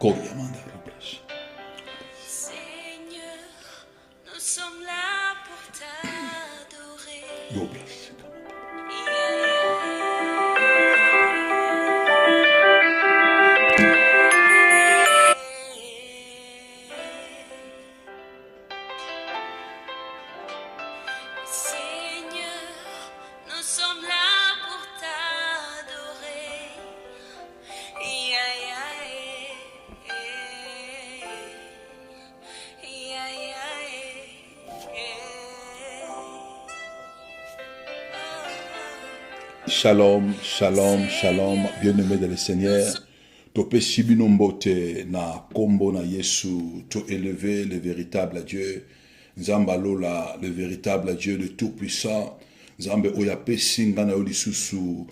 Seigneur, nous sommes là pour t'adorer. Shalom, shalom, shalom, bien-aimés dans le Seigneur. Topé Sibino Mbote na kombo na Yesu, to élever le véritable Dieu. Nzambalola, le véritable Dieu, le tout-puissant. Nzambe oya pesinga na yolisusu,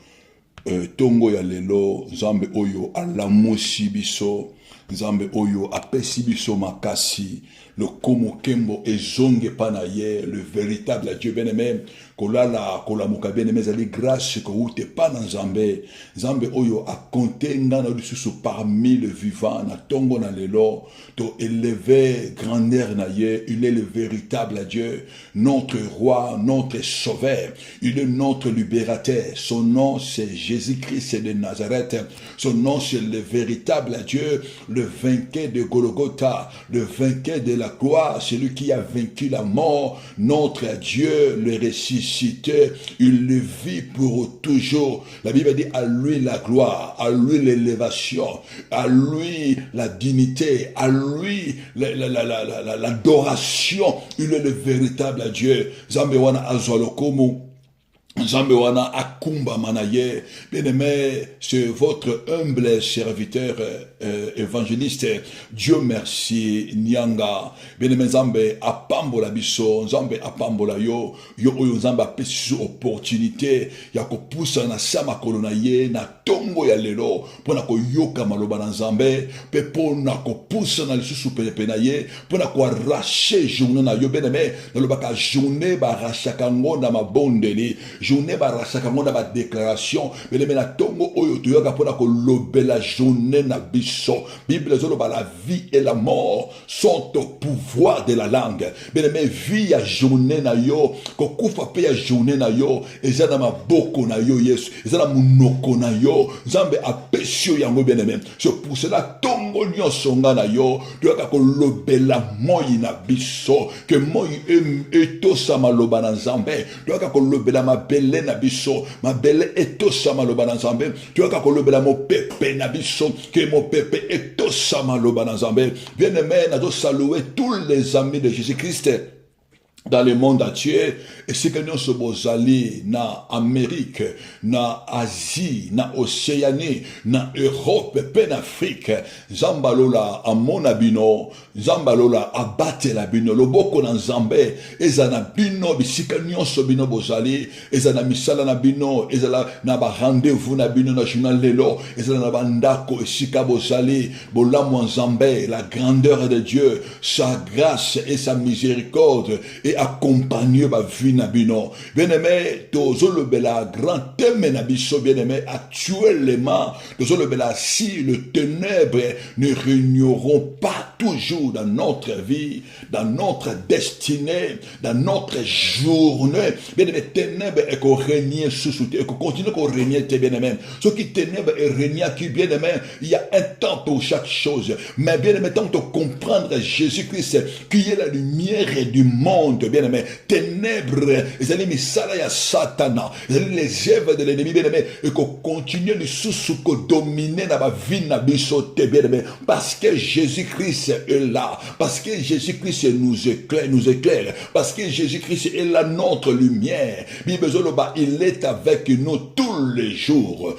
tongo ya lelo, Nzambe oyo alamusi biso, Nzambe oyo apesi biso makasi, le komo kembo ezonge panaye, le véritable Dieu bien-aimé. Kolala kolamuka bien-aimé zali grâce ko ute pa na Nzambe. Nzambe oyo a compté ngana lisusu parmi le vivant na tongo na lelo to élever grandeur na ye. Il est le véritable Dieu, notre roi, notre sauveur. Il est notre libérateur. Son nom c'est Jésus-Christ de Nazareth. Son nom c'est le véritable Dieu, le vainqueur de Golgotha, le vainqueur de la gloire, celui qui a vaincu la mort, notre Dieu, le ressuscité, il le vit pour toujours. La Bible dit à lui la gloire, à lui l'élévation, à lui la dignité, à lui l'adoration. Il est le véritable Dieu. Zambewana azwalokomu. Zambewana akumba manaye. Bien-aimé, c'est votre humble serviteur évangéliste. Dieu merci, Nyanga. Bien-aimé, Zambe apambola biso, Zambe apambola yo, yo oyo Zambe apesi opportunité, ya ko poussa na sama kolona ye, na tongo ya lelo, pona ko yoka maloba na Zambe, pe pona ko poussa na lisusu pepe na ye, pona ko arracher journée na yo, bien-aimé, na lobaka journée ba rachaka ngonda mabondeli, journée ba rachaka ngonda ba déclaration, bien-aimé na tongo oyo toyoka pona ko lobela journée na biso. Bible zoloba la vie et la mort sont au pouvoir de la langue. Bien-aimé, vie ya journée na yo, kokufa pe ya journée na yo, ezana maboko na yo Yesu, ezana munoko na yo, Nzambe apesio yango bien-aimé. C'est pour cela tongo nyonso nga na yo, toyoka ko lobela moi na biso, que moi etosa maloba na Nzambe, toyoka ko lobela mabele na biso, mabele etosa maloba na Nzambe, toyoka ko lobela mo pepe na biso, que mo pepe et tout ça maloba na Nzambe. Bien-aimé, nous saluer tous les amis de Jésus-Christ dans le monde entier. Et c'est que nous sommes allés na Amérique, na Asie, na Océanie, na Europe, en Afrique. Zambalola amona bino, Zambalola abate la bino, loboko na Nzambe, ezana bino bisika nyonso bino bozali, ezana misala na bino, ezala na ba rendez-vous na bino na journal lelo, ezala na bandako esika bozali, bolamu Nzambe, la grandeur de Dieu, sa grâce et sa miséricorde et accompagner ma vie na bino. Bien-aimé, tozo le bela grand thème na biso bien-aimé actuellement, tozo le bela si le ténèbre ne régneront pas toujours dans notre vie, dans notre destinée, dans notre journée. Bien-aimé, ténèbre et qu'on règne sous et qu'on continue qu'on règne bien-aimé. Ce qui ténèbre et règne qui bien-aimé, il y a un temps pour chaque chose. Mais bien-aimé, tant que comprendre Jésus-Christ qui est la lumière du monde, bien-aimé, ténèbres, ils allaient misala ya satana, ils allaient les œuvres de l'ennemi, bien-aimé, et qu'on continue le sous qu'on dominer dans ma vie, na bisote, bien-aimé, parce que Jésus-Christ est là, parce que Jésus-Christ nous éclaire, parce que Jésus-Christ est là notre lumière. Bible zoloba, il est avec nous tous les jours,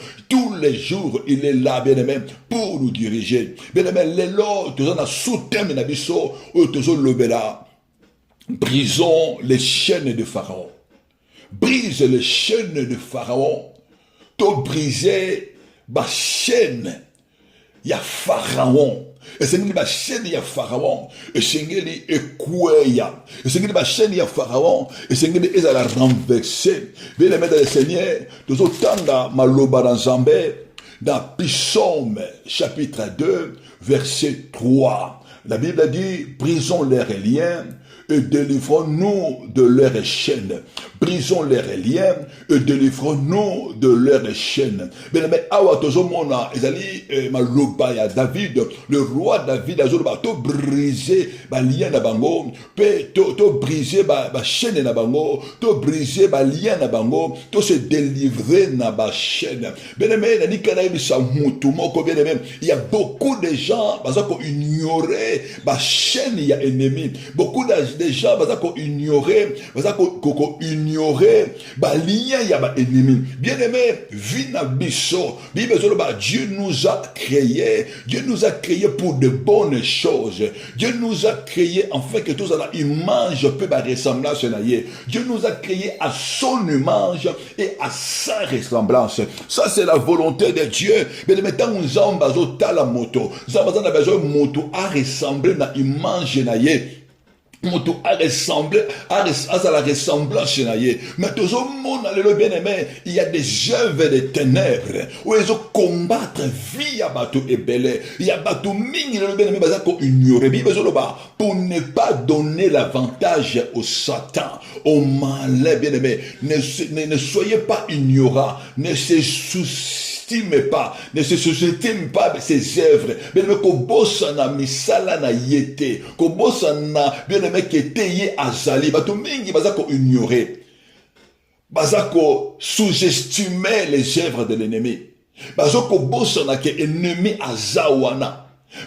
il est là, bien-aimé, pour nous diriger. Bien-aimé, les lots, tous en a sous-thème na biso, ou tous en lobela. Brisons les chaînes de Pharaon. Brise les chaînes de Pharaon. To briser ma chaîne. Ya Pharaon. Et c'est une chaîne ya Pharaon. Et c'est une ekweya. Et c'est une chaîne ya Pharaon. Et c'est une eza la renverser. Bien les maîtres des Seigneurs. Tous autant maloba dans Zambé. dans Psaume chapitre 2, verset 3. La Bible a dit, brisons leurs liens et délivrons-nous de leurs chaînes. Brisons leurs liens et délivrons-nous de leurs chaînes. Mais awa tozomona ezali maloba ya David, le roi David azoloba to briser ba lien na bango, pe to briser ba chaîne na bango, to briser ba lien na bango, to se délivrer na ba chaîne. Bien-aimé, na nikana bisa mutu moko bien-aimé, il y a beaucoup de gens bazako ignorer ba chaîne ya ennemi. Beaucoup de gens bazako ignorer ba lien ya ba ennemi. Bien-aimé, vina biso. Bible zoloba Dieu nous a créés pour de bonnes choses. Dieu nous a créés afin que tous à la image peut ba ressemblance na ye. Dieu nous a créés à son image et à sa ressemblance. Ça c'est la volonté de Dieu. Mais maintenant nzamba zota la moto. Nzamba na besoin moto à ressembler na image na ye. Moto a ressemblé à la ressemblance na ye. Mais tout le monde le bien-aimé, il y a des œuvres de ténèbres où ils ont combattre vie à bateau et belé. Il y a bateau ming le bien-aimé bazako ignorer pour ne pas donner l'avantage au Satan, au malin bien-aimé. Ne soyez pas ignorants, ne se ne se sous-estime pas ses œuvres. Bien aimé, kobosana misala na yete, kobosana bien aimé keteye azali. Bato mingi bazako ignorer, bazako sous-estimer les œuvres de l'ennemi. Bazako bosana ke ennemi azawana.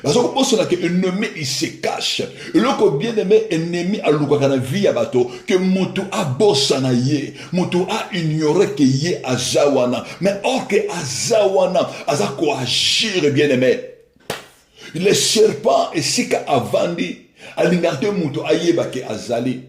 Parce que l'ennemi il se cache. Et le bien-aimé ennemi a l'oukakana vie à bateau que mutu a bossana ye, mutu a ignoré que ye azawana. Mais or que azawana azako agir bien-aimé. Le serpent est si qu'a avandi à l'ingarde mutu a yeba ke azali.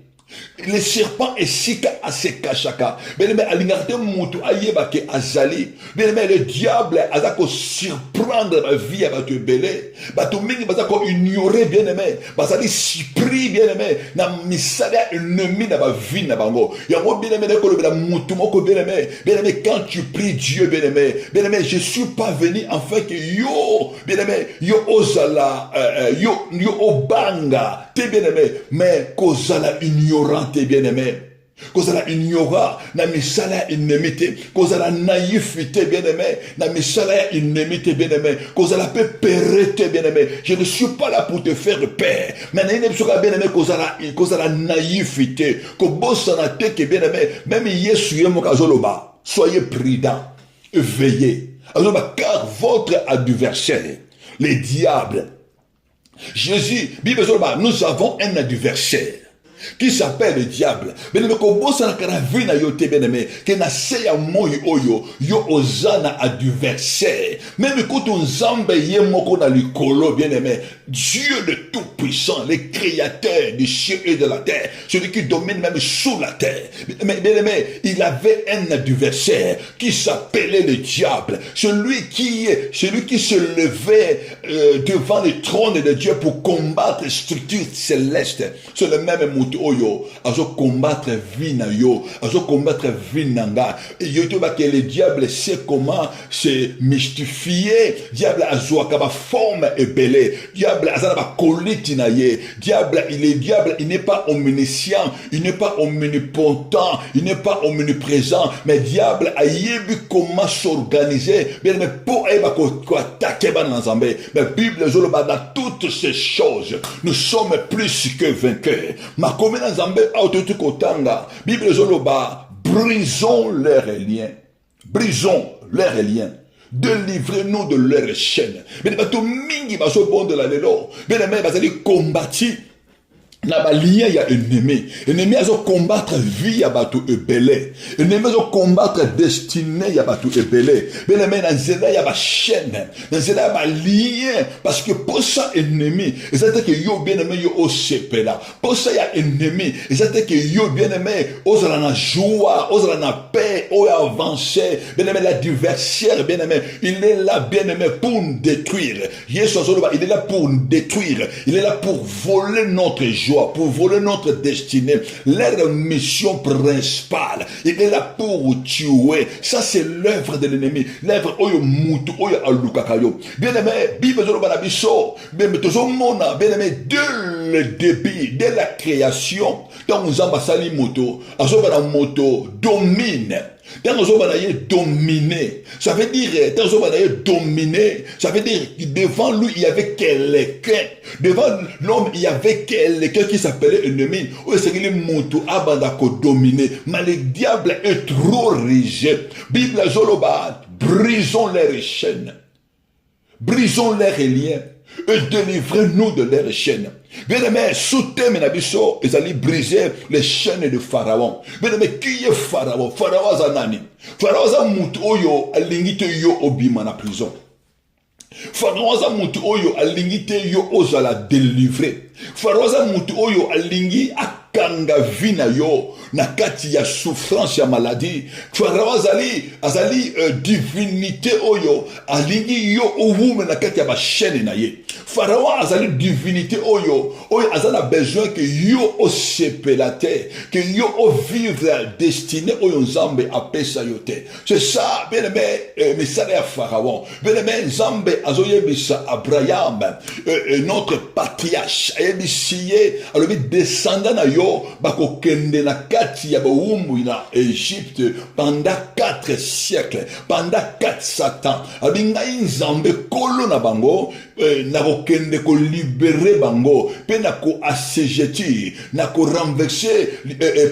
Le serpent est si à se kachaka. Bien aimé, à l'ingarde mutu ayeba ke azali. Bien aimé, le diable a zako surprendre la vie à batu belé. Batu mingi bazako ignorer bien aimé. Bazali surpris bien aimé. Na misala ennemi na ba vie na bango. Yango bien aimé ko le mutu moko bien aimé. Bien aimé, quand tu pries Dieu bien aimé, je suis pas venu afin que yo bien aimé, yo ozala yo obanga te bien aimé, mais kozala ignorant bien-aimé, cause la ignora, na misala inimité, cause la naïveté bien-aimé, na misala inimité bien-aimé, cause la paix pérette bien-aimé. Je ne suis pas là pour te faire paix, mais na sera bien-aimé, cause la naïveté, que bossana te bien-aimé, même Yesu mo kazoloba, soyez prudents, veillez, car votre adversaire, les diables, Jésus, Bible nous avons un adversaire qui s'appelle le diable. Mais le kobosa na karavina yote bien-aimé, que na seya moyo oyo, yo ozana adversaire. Même quand on zambe ye moko na likolo bien-aimé, Dieu le tout-puissant, le créateur du ciel et de la terre, celui qui domine même sous la terre. Mais bien-aimé, il avait un adversaire qui s'appelait le diable, celui qui se levait devant le trône de Dieu pour combattre les structures célestes. C'est le même mot oyo azo combattre vie na yo, azo combattre vie nanga. Et yo to ba que le diable sait comment se mystifier. Diable azo akaba forme et belé. Diable azana ba koliti na ye. Diable il n'est pas omniscient, il n'est pas omnipotent, il n'est pas omniprésent, mais diable a yebi comment s'organiser bien mais pour eba ko attaquer ban nzambe. Mais Bible zolo ba dans toutes ces choses nous sommes plus que vainqueurs. Comme dans Zambé, Bible zoloba, brisons leurs liens. Brisons leurs liens. Délivrez-nous de leurs chaînes. Mais les bateaux mingi baso bon de la lelo. Mais les mecs basali combattu. Na ba lien ya ennemi. Ennemi azo combattre vie ya bateau ebelé. Ennemi azo combattre destinée ya bateau ebelé. Mais les mecs dans zela ya ba chaîne. Dans zela ya ba lien. Parce que pour ça ennemi, c'est que yo bien aimé yo au sepela. Pour ça ya ennemi, c'est que yo bien aimé ozala na joie, ozala na paix, o avancer. Bien aimé l'adversaire bien aimé, il est là bien aimé pour nous détruire. Yesu il est là pour nous détruire. Il est là pour voler notre joie. joie, pour voler notre destinée. Leur mission principale, il est là pour tuer. Ça, c'est l'œuvre de l'ennemi. L'œuvre, oyo mutu, oyo alukakayo. Bien aimé, Bible de l'Obanabiso, bien aimé, dès le début, dès la création, dans nous ambassali moto, azobana moto domine. Dans dominer, ça veut dire, dominer, ça veut dire que devant lui, il y avait quelqu'un. Devant l'homme, il y avait quelqu'un qui s'appelait ennemi. Oui, c'est qu'il monte à dominer. Mais le diable est trop rigide. Bible Zoloba, brisons leurs chaînes. Brisons leurs liens. Et délivrez-nous de leurs chaînes. Bien aimé, sous-thème Nabiso, ils allaient briser les chaînes de Pharaon. Bien aimé, qui est Pharaon? Pharaon Zanani. Pharaon Zamut Oyo, alingite yo obima na prison. Pharaon Zamut Oyo, alingite yo ozala délivrer. Pharaon Zamut Oyo, alingi akanga vina yo, na kati ya souffrance ya maladie. Pharaon azali divinité Oyo, alingi yo ouvume na kati ya ba chaîne na ye. Pharaon azali divinité oyo azana besoin que yo osepelate, que yo o vivre destiné oyo Nzambe apesa yote. C'est ça, bien aimé, message à Pharaon. Bien aimé, Nzambe azoyebisa Abraham, notre patriarche, ayebisiye, alobi descendant na yo, bako kende na kati ya baumbu na Égypte pendant 4 siècles, pendant 400 ans. Abingai Nzambe kolo na bango, nakokende ko libérer bango pe nako asségetir nako renverser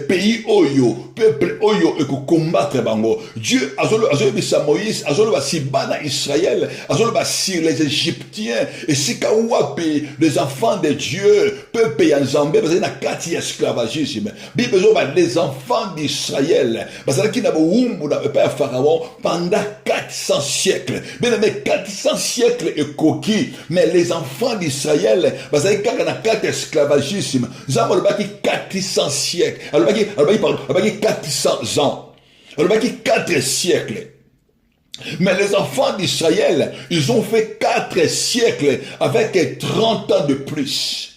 pays oyo peuple oyo et ko combattre bango. Dieu azolo bisa Moïse azolo basi bana Israël azolo basi les Égyptiens et sikawapi les enfants de Dieu peuple ya Nzambe bazali na kati ya esclavagisme. Bible zo ba les enfants d'Israël bazali ki na boumbu na peuple Pharaon pendant 400 siècles. Bien aimé, 400 siècles et coquille. Mais les enfants d'Israël, parce que quand on a 4 esclavagisme, nous avons 400 siècles, alors 400 ans, alors 4 siècles. Mais les enfants d'Israël, ils ont fait 4 siècles avec 30 ans de plus.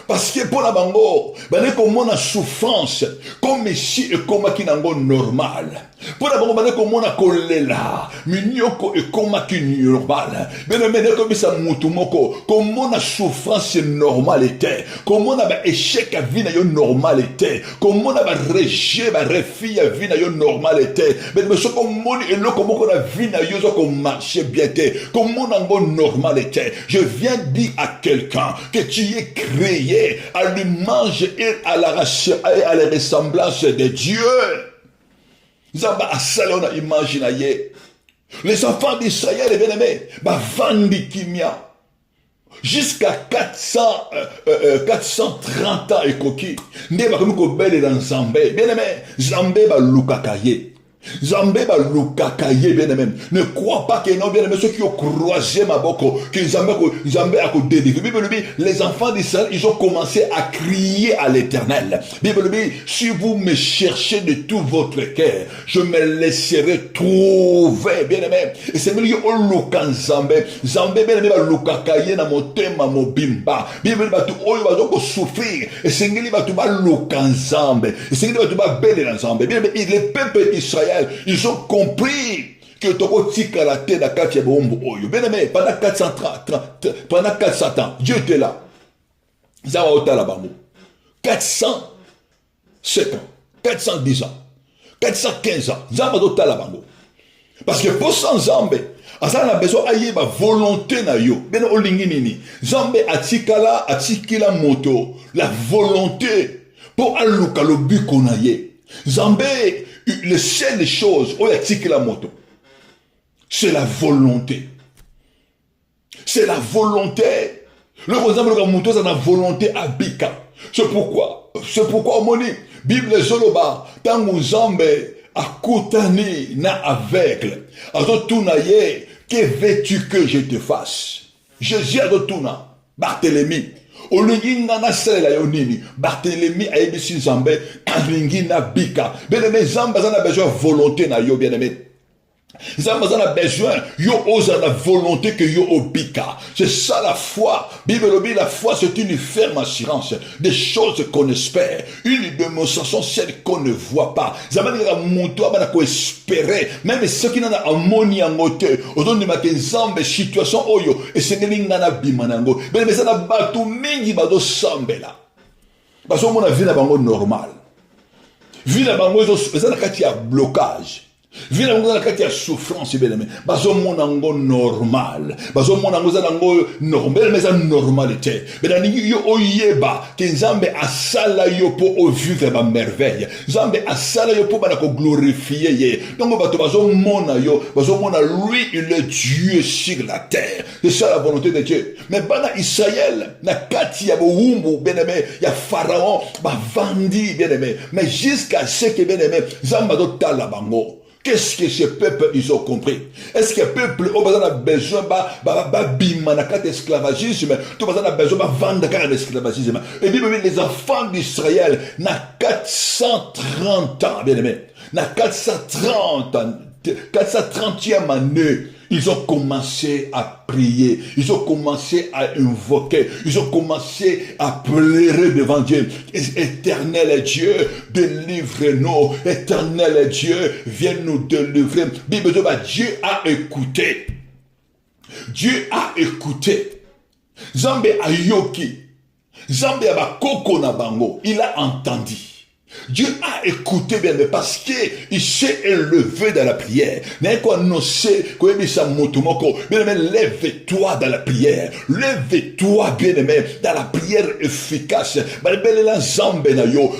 Parce que pour la bango, ben comme on a souffrance, comme ici et comme qui n'a pas normal. Pour la bango, ben comme on a collé là, mignoko et comme qui normal. Ben comme ça mutumoko, comme on a souffrance normalité, comme on a échec à vie na yo normalité, comme on a rejet, refus à vie na yo normalité. Ben mais ce comme on et le comme on a vie na yo comme marché bien comme on a bonne normalité. Je viens dire à quelqu'un que tu es créé à l'image et à la ressemblance de Dieu. Zamba asala na image na ye. Les enfants d'Israël, bien aimés, vandi kimia jusqu'à 430 ans et coquille. Ne ba komi ko belle dans Zambé. Bien aimé, Zambé ba lukakaye. Zambé ba lukakaye, bien aimé. Ne crois pas que non, bien aimé, ceux qui ont croisé ma boko, que Zambé a délivrer. Bible dit, les enfants d'Israël, ils ont commencé à crier à l'Éternel. Bible dit, si vous me cherchez de tout votre cœur, je me laisserai trouver, bien aimé. Et c'est mieux que lukan Zambé. Zambé, bien aimé, ba lukakaye na motema mobimba. Bible dit, oyo ba zoko souffrir. Et c'est mieux que ba lukan Zambé. Et c'est mieux que ba belle dans Zambé. Bien aimé, les peuples d'Israël, ils ont compris que Toko tika la tête de Katia Bombo Oyo. Bien aimé, pendant 400 ans, Dieu était là. Zawa Ota la Bambo. 407 ans, 410 ans, 415 ans, Zawa Ota la Bambo. Parce que pour sans Zambé, Azan a besoin d'aller ma volonté na yo. Ben olingi nini. Zambé atikila moto. La volonté pour aluka le but qu'on a yé. Zambé, le seul des choses, où il la moto, c'est la volonté. C'est la volonté. Le exemple de la moto, c'est la volonté à bika. C'est pourquoi, mon Bible Zoloba, tant que Zambé a koutani na aveugle, azotunaye, que veux-tu que je te fasse? Jésus azotuna, Barthélemy. Olingi na sela yonini Barthélemy aibisi Nzambe alingi na bika bien aimé Nzambe a besoin volonté na yo bien aimé Nzambe a besoin, yo osa la volonté que yo obika. C'est ça la foi. Bible lobi, la foi c'est une ferme assurance des choses qu'on espère, une démonstration celle qu'on ne voit pas. Nzambe a monto abana ko espérer, même ceux qui n'ont amoni angote, ozoni make nzambe situation oyo esengeli ngana bimanango. Mais ça na batu mingi bazo sambela. Bazo mona vie na bango normal. Vie na bango ça na kati ya blocage. Vina mungu na kati ya souffrance bien-aimé. Bazo monango normal. Bazo monango za nango normal mais ça normalité. Mais yo oyeba que Nzambe asala yo po o vivre ba merveille. Nzambe asala yo po bana ko glorifier ye. Donc bato bazo mona yo, bazo mona lui il est Dieu sur la terre. C'est ça la volonté de Dieu. Mais bana Israël na kati ya boumbu bien-aimé, ya pharaon ba vandi bien-aimé. Mais jusqu'à ce que bien-aimé Nzambe do tala bango. Qu'est-ce que ce peuple, ils ont compris? Est-ce que le peuple a besoin de esclavagisme? Tout a besoin de vendre l'esclavagisme. Et bien, les enfants d'Israël, na 430 ans, bien aimé, na 430 ans, 430e année, ils ont commencé à prier, ils ont commencé à invoquer, ils ont commencé à pleurer devant Dieu. Éternel Dieu, délivre-nous. Éternel Dieu, viens nous délivrer. Bible de Dieu a écouté. Dieu a écouté. Zambe a yoki. Zambe a koko na bango. Il a entendu. Dieu a écouté bien parce qu'il s'est élevé dans la prière. Mais quand on sait que bien-aimé, lève-toi dans la prière. Lève-toi, bien-aimé, dans la prière efficace.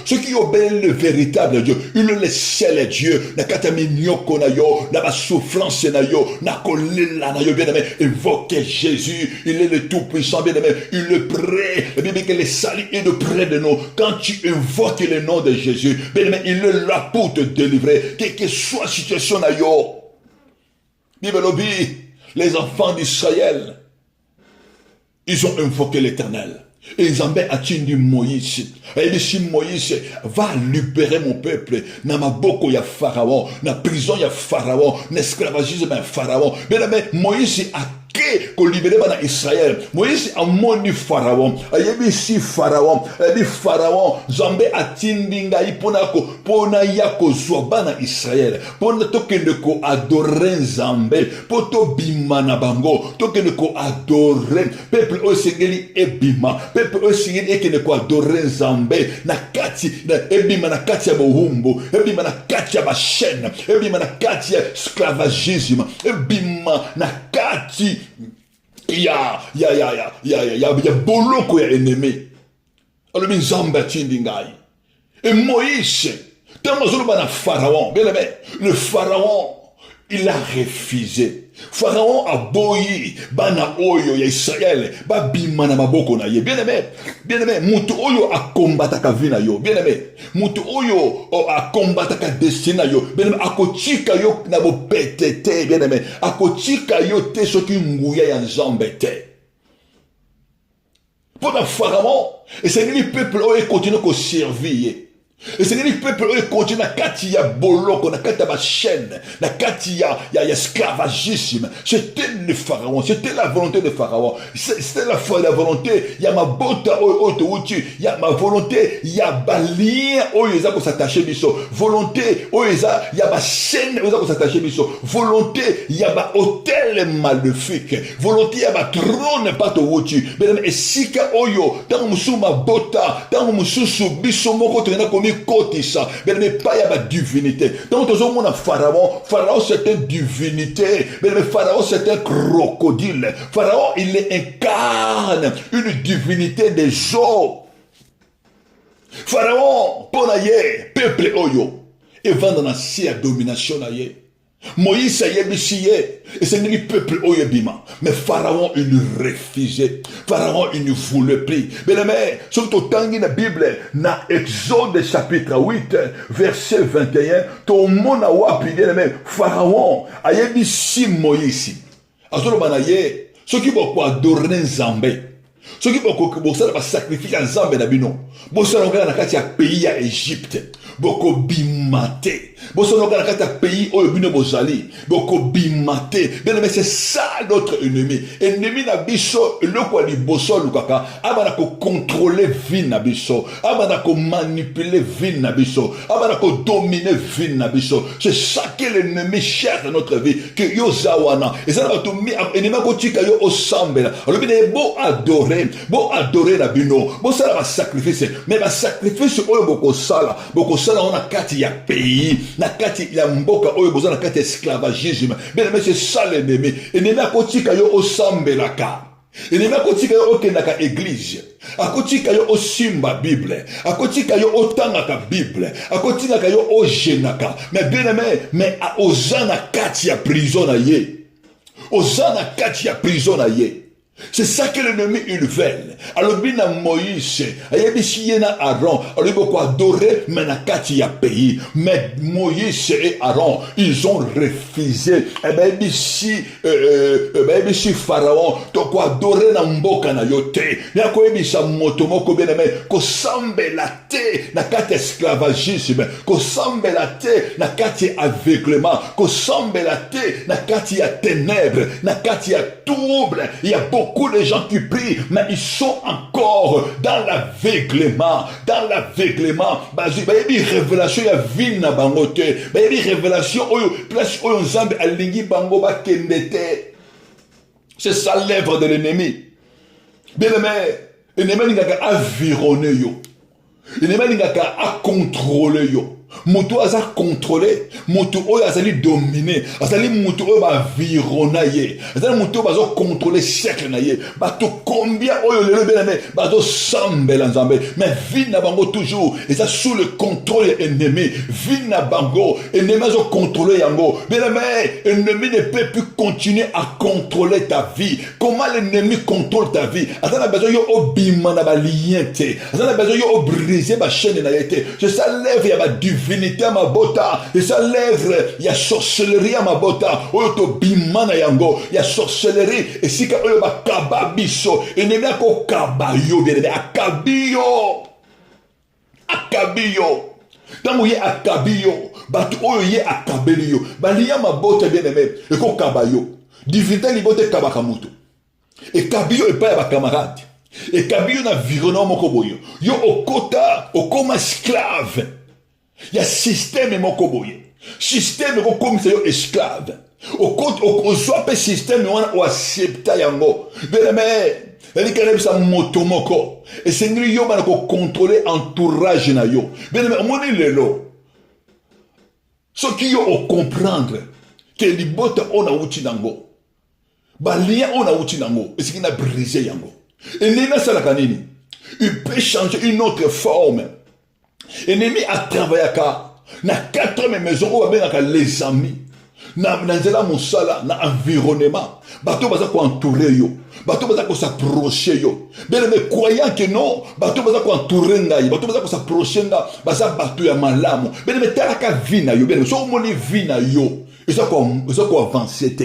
Ceux qui obéissent le véritable Dieu, il le ciel Dieu, na kataminyoko na yo, na ba souffrance na yo, na kolela na yo, bien-aimé, évoquez Jésus, il est le tout-puissant, bien-aimé, il est prêt. La Bible dit que le salut est de près de nous. Quand tu invoques le nom de Jésus, bien-aimé, il est là pour te délivrer, quelle que soit la situation na yo. Bible lobi, les enfants d'Israël, ils ont invoqué l'Éternel. Et ils ont dit Moïse. Et il dit Moïse va libérer mon peuple. Na maboko ya Pharaon, na prison ya Pharaon, na esclavagisme ya Pharaon. Bien-aimé, Moïse a qu'on libérait dans Israël. Moïse a moni Pharaon. Ayebi si Pharaon. Ayebi Pharaon. Zambé a tindinga iponako. Pona yako zwabana Israël. Pona toke neko adorer Zambé. Poto bimana bango. Toke neko adorer. Peuple osengeli ebima. Peuple osengeli eke neko adorer Zambé. Na kati. Ebima na kati ya bohumbu. Ebima na kati ya bashene. Ebima na kati ya esclavagisme. Ebima na kati. Il y a boloko ya ennemi. Alors Nzambe tindingai. Et Moïse, tant que Pharaon, bien aimé, le Pharaon, il a refusé. Pharaon a boyi bana oyo ya Israël ba bimana maboko na ye. Bien aimé, mutu oyo a combataka vina yo. Bien aimé, mutu oyo a combataka destina yo. Bien aimé, akotika yo na bo petete. Bien aimé, akotika yo te soki nguya ya Nzambe te. Pour le Pharaon, et c'est le peuple oyo continue ko servir. Et c'est le peuple qui continue à kati ya boloko, na kati ya ba chaîne, na kati ya esclavagisme. C'était le Pharaon, c'était la volonté de Pharaon. C'était la volonté, il y a ma bota il y a ma volonté, il y a ba lien oyo eza ko s'attacher biso. Volonté oyo eza, il y a ba chaîne oyo eza ko s'attacher biso. Volonté, il y a ba hôtel maléfique. Volonté, il y a ba trône pas to wuti. Ben esika oyo, tango musu ma bota, tango musu biso moko tena komi kotisa, mais pas y a de divinité. Donc, tout le monde a Pharaon. Pharaon, c'est une divinité. Mais le Pharaon, c'est un crocodile. Pharaon, il incarne une divinité des eaux. Pharaon, ponaye, peuple oyo. Et vendre dans la domination naye. Moïse a yébisiye, et c'est le peuple oyebima. Mais Pharaon, il refusait. Pharaon, il ne voulait plus. Mais surtout dans la Bible, dans Exode chapitre 8, verset 21, tout le monde a wapi, Pharaon a yébisi Moïse. Azolo manaye, ceux qui vont adorer Nzambe. Ceux qui vont sacrifier Nzambe na bino. Bo sa longa na kati ya pays ya Égypte. boko bimate. Bosono kata pays oyo bino bozali, boko bimate. Bien aimé, c'est ça notre ennemi. Ennemi na biso, loko li boso lukaka, abana ko contrôler vie na biso, abana ko manipuler vie na biso, abana ko dominer vie na biso. C'est ça que l'ennemi cherche dans notre vie, que yo zawana. Et ça va tout mi ennemi ko tika yo osambela. Alors bien beau adorer na bino, beau ça va sacrifice, mais va sacrifice oyo boko sala on a kati ya pays, na kati ya mboka oyo boza na kati esclavagisme. Bien mais c'est ça l'ennemi. Ennemi akotika yo osambelaka. Ennemi akotika yo okendaka église. Akotika yo osimba Bible. Akotika yo otangaka Bible. Akotika yo ojenaka. Mais bien aimé, mais ozana kati ya prison na ye. Ozana kati ya prison na ye. C'est ça que l'ennemi il veut. Alors bina Moïse, ayebisi yena Aaron, alors il faut adorer menakati ya pays. Mais Moïse et Aaron, ils ont refusé. Et ben ici Pharaon, to ko adorer na mboka na yote. Ya ko ebisa motomoko bien aimé, ko sambela te na kati esclavagisme, ko sambela te na kati aveuglement, ko sambela te na kati ya ténèbres, na kati ya trouble. Il y a beaucoup de gens qui prient, mais ils sont encore dans l'aveuglement. Dans l'aveuglement. Il y a révélation, il y a vie na bangote. Il y a révélation, place où on zambe alingi bango ba kendete. C'est ça l'œuvre de l'ennemi. Bien aimé, l'ennemi n'a qu'à environner yo. L'ennemi n'a qu'à contrôler yo. Moto aza contrôlé, moto oyo azali dominé, azali moto oyo ba virona ye, azali moto oyo bazo contrôler siècle na ye, bato combien oyo lelo bename, bazo sambela nzambe, mais vie na bango toujours, et ça sous le contrôle ennemi, vie na bango, ennemi azo contrôler yango, bename, ennemi ne peut plus continuer à contrôler ta vie. Comment l'ennemi contrôle ta vie? Azana besoin yo obima na ba liente, azana besoin yo briser ba chaîne na yete, je ça lève ya ba divinité à ma bota, et ça lèvre, il y a sorcellerie à ma bota, oyoto bimana yango, il y a sorcellerie, et si ka oyo ba kababiso, et ne mea ko kabayo, bien aimé, akabiyo, tango ye akabiyo, batu oyo ye akabeliyo, baliya ma bota bien aimé, et ko kabayo, divinité libote kabakamuto, et kabiyo et pas ya ba camarade, et kabiyo na virono moko boyo, yo okota, okoma esclave. Il y a système moko boye. Système ko komisa yo esclave. Au soit pe système wana o accepta yango. Beleme, elle kanebe sa motomoko. Et c'est ngri yo bana ko contrôler entourage na yo. Beleme moni lelo. Ce qui yo o comprendre que libota ona uti nango. Ba lien ona uti nango. Et ce qui n'a brisé yango. Et nina sala kanini. Il peut changer une autre forme. Ennemi a travaillé na 4 maisons où les amis na nzela musala na environnement bato baza ko entourer yo bato baza ko s'approcher yo bien mais croyant que non bato baza ko entourer ngai bato baza ko s'approcher nga baza bato ya malamu bien mais talaka vie na yo bien so moni vie na yo ça ko avancer te.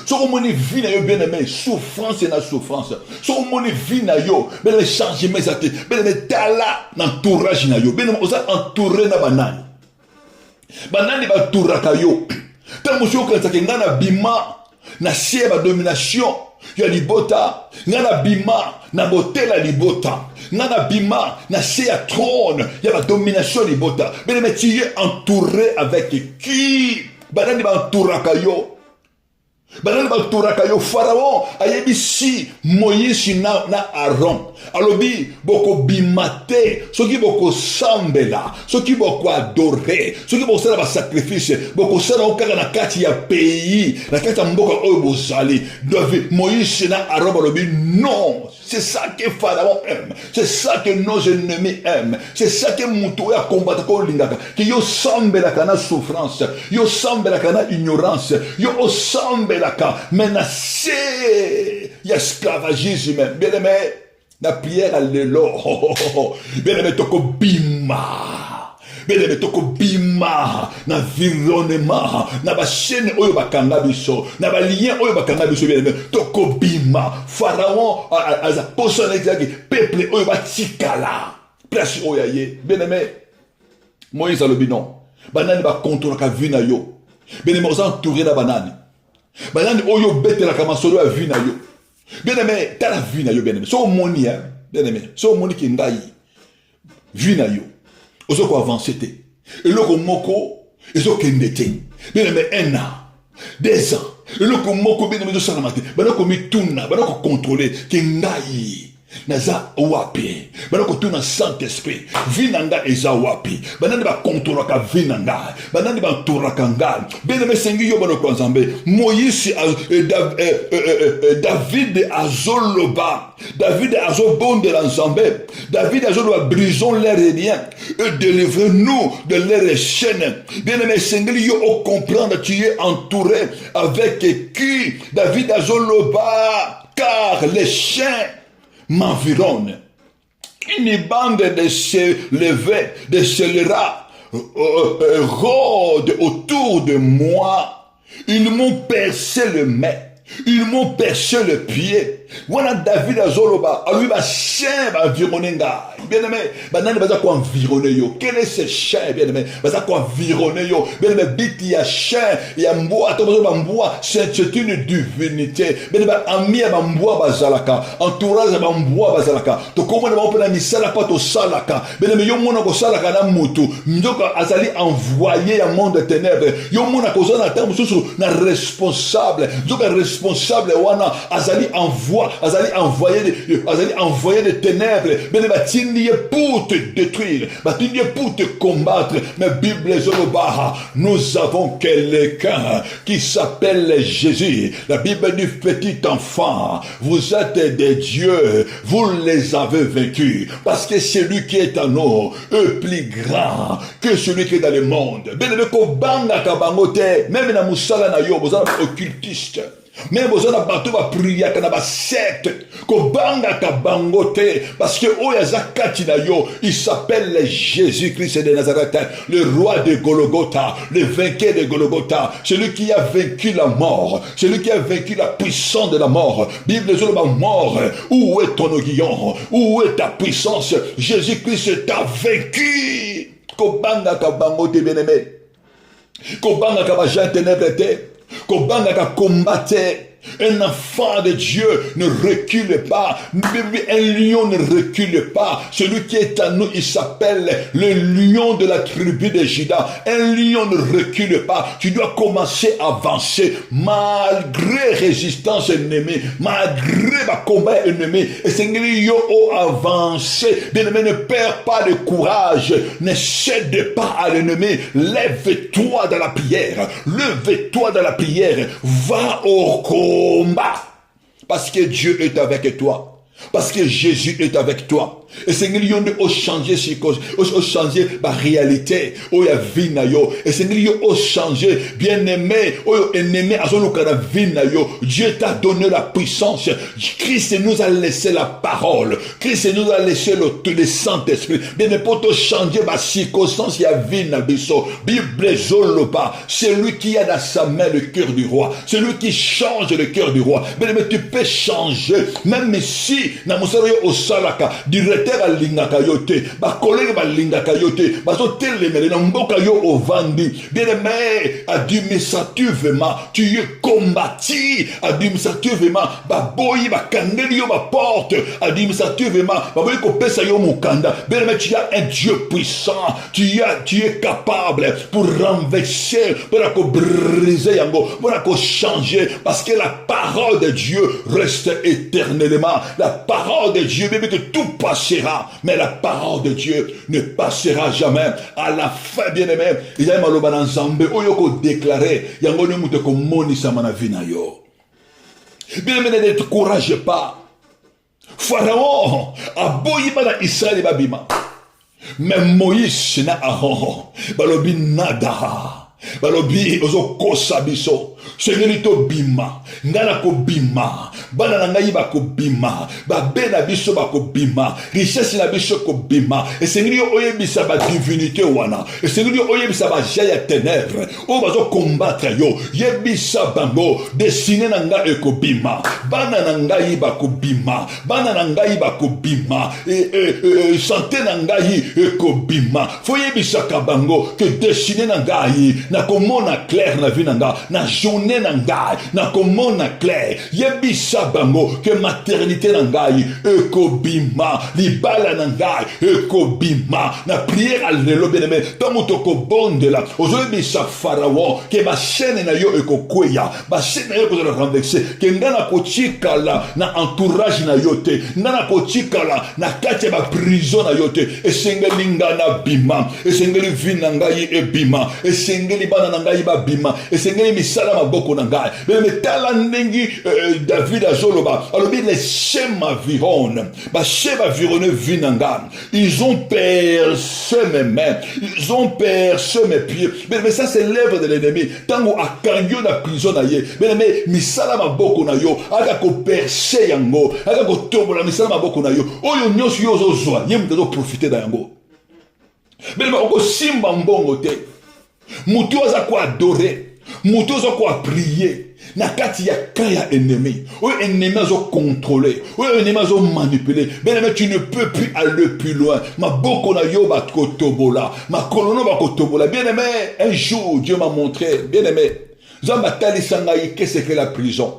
So moni vie na yo bien aimé, souffrance na souffrance. So moni vie na yo, bien aimé changement ça te. Bien aimé tala n'entourage na yo. Bien aimé osa entouré na banani. Banani ba touraka yo. Tant monsieur ko tsake ngana bima na sie ba domination ya libota, ngana bima na botela libota. Ngana bima na sie ya trône ya ba domination libota. Bien aimé tu es entouré avec qui? Banani ba touraka yo. Banani baturaka yo Pharaon ayebisi Moïse na Aaron alobi boko bimate soki boko sambela soki boko adorer soki boko sala ba sacrifice boko sala okaka na kati ya pays na kati ya mboka oyo bozali David Moïse na Aaron alobi non, c'est ça que Pharaon aime, c'est ça que nos ennemis aiment, c'est ça que muto ya combattre ko lingaka que yo sambela kana souffrance yo sambela kana ignorance yo sambela menacé, il y a esclavagisme, bien aimé, la prière à l'élo, bien aimé, toko bima, bien aimé, toko bima, na environnement, na ba chaîne oyo bakanga biso, na ba lien oyo bakanga biso, bien aimé, toko bima, Pharaon, aza poson exaki, peuple oyo batikala, place oyo ye, bien aimé, Moïse alobi non. Banani ba contrôle ka vie na yo. Bien-aimé, on entouré na banani. Banani oyo bete la kamasolo a vie na yo. Bien-aimé, t'as la vie na yo, bien-aimé. So moni, hein, bien-aimé. So moni ki ngai. Vie na yo. Ozo ko avancer te. Et loko moko, ezo kendete. Bien-aimé, 1 an, 2 ans. Et loko moko, bien-aimé, zo salamate. Banako mituna, banako contrôler ki ngai. Naza wapi banako tuna Saint-Esprit vinanga eza wapi banani ba contrôler ka vinanga banani ba touraka ngai bien-aimé sengi yo banako nzambe Moïse David azoloba David azobonde la nzambe David azoloba brisons leurs liens et délivrez-nous de leurs chaînes bien-aimé sengi yo au comprendre tu es entouré avec qui David azoloba car les chiens m'environne. Une bande de s'élevés, de scélérats rôde autour de moi. Ils m'ont percé le mec. Ils m'ont percé le pied. Voilà David Azoloba. A lui, ma chien va environner. Bien-aimé, banane baza quoi environner yo. Quel est ce chien, bien-aimé? Baza quoi environner yo. Bien-aimé, biti ya chien, ya mboa, mboa, c'est une divinité. Bien-aimé, ami ya mboa bazalaka, entourage ya mboa bazalaka. To komona ba opena misala pa to salaka. Bien-aimé, yo mona ko salaka na mutu. Ndoko azali envoyé ya monde de ténèbres. Yo mona ko zona ta mususu na responsable. Ndoko responsable wana azali envoyé des ténèbres. Mais il pour te détruire, il pour te combattre. Mais Bible Zolobaha, nous avons quelqu'un qui s'appelle Jésus. La Bible dit petit enfant, vous êtes des dieux, vous les avez vaincus. Parce que celui qui est en nous est plus grand que celui qui est dans le monde. Même dans Moussala na yo, vous êtes occultiste. Mais vous avez battu va prier à la secte ko banga ka bangote parce que oyazakati na yo il s'appelle Jésus-Christ de Nazareth, le roi de Golgotha, le vainqueur de Golgotha, celui qui a vaincu la mort, celui qui a vaincu la puissance de la mort. Bible sur la mort, où est ton aiguillon, où est ta puissance? Jésus-Christ t'a vaincu. Ko banga ka bangote bien-aimé, ko banga ka bajan ténèbres te. Kobanga ka combattre. Un enfant de Dieu ne recule pas. Un lion ne recule pas. Celui qui est en nous, il s'appelle le lion de la tribu de Juda. Un lion ne recule pas. Tu dois commencer à avancer malgré résistance ennemie, malgré ma combat ennemi. Et c'est que avancé. Bien-aimé, ne perds pas de courage. Ne cède pas à l'ennemi. Lève-toi dans la prière. Lève-toi dans la prière. Va au combat. Parce que Dieu est avec toi. Parce que Jésus est avec toi. Et c'est qu'il y a changé la réalité. Oh, ya vina yo. Et c'est qu'il y a changé, bien aimé. Oh, ennemi, Dieu t'a donné la puissance. Christ nous a laissé la parole. Christ nous a laissé le Saint-Esprit. Bien aimé, pour te changer ma circonstance, il y a vina biso. Bible zoloba. C'est lui qui a dans sa main le cœur du roi. C'est lui qui change le cœur du roi. Bien aimé, tu peux changer. Même si, na musaro au salaka, directeur à lingaka yote, ba collègue ba lingaka yote, ba so telemele na mboka yo au vandi. Bien aimé, administrativement, tu es combattu. Administrativement, ba boyi ba kangeli yo ba porte. Administrativement, ba boyi ko pesa yo mukanda. Bien aimé, tu as un Dieu puissant. Tu es capable pour renverser, pour briser yango, pour changer, parce que la parole de Dieu reste éternellement. La parole de Dieu, même que tout passera, mais la parole de Dieu ne passera jamais. À la fin, bien-aimé, il y a un maloba dans Zambé, où il faut déclarer, il y a un mot de komoni samana vinayo. Bien-aimé, ne te courage pas. Pharaon a boyi bana Israël babima. Mais Moïse na Aaron, balobi nada. Balobi ozo kosa biso. sengeli to bima ngana ko bima bana na ngai ba ko bima ba be na biso ba ko bima richesse na biso ko bima esengeli oyebisa ba divinité wana esengeli oyebisa ba jaya ténèbres o bazo combattre yo yebisa bango destiné na nga eko bima bana na ngai ba ko bima bana na ngai ba ko bima santé na ngai eko bima foyebisa ka bango que destiné na ngai na komona clair na vie na nga na journée na ngai na komona clair yebisa bango que maternité na ngai ekobima libala na ngai ekobima na prière à lelo bien-aimé tango tokobondela ozoyebisa Pharaon que bachaîne na yo ekokweya bachaîne na yo ekozala renversé ke nga na kotikala na entourage na yo te nga na kotikala na kati ya baprison na yo te esengeli nga na bima esengeli vi na ngai ebima esengeli bana na ngai babima esengeli misala maboko na ngai bien-aimé tala ndenge David azoloba alobi les chemins m'environnent bache bavironne vi na ngai ils ont percé mes mains ils ont percé mes pieds mais ça c'est l'œuvre de l'ennemi tango akangi yo na prison na ye bien-aimé misala maboko na yo aka koperce yango aka kotombola misala maboko na yo oyo nyonso yo ozozwa ye mutu azoprofite na yango bien-aimé okosimba mbongo te mutu aza koadore mutu aza koaprie na kati ya kaya ennemi oyo ennemi azo contrôler oyo ennemi azo manipuler bien-aimé tu ne peux plus aller plus loin maboko na yo bakotobola makolono bakotobola bien-aimé un jour Dieu m'a montré bien-aimé Zamba talisa ngai qu'est-ce que la prison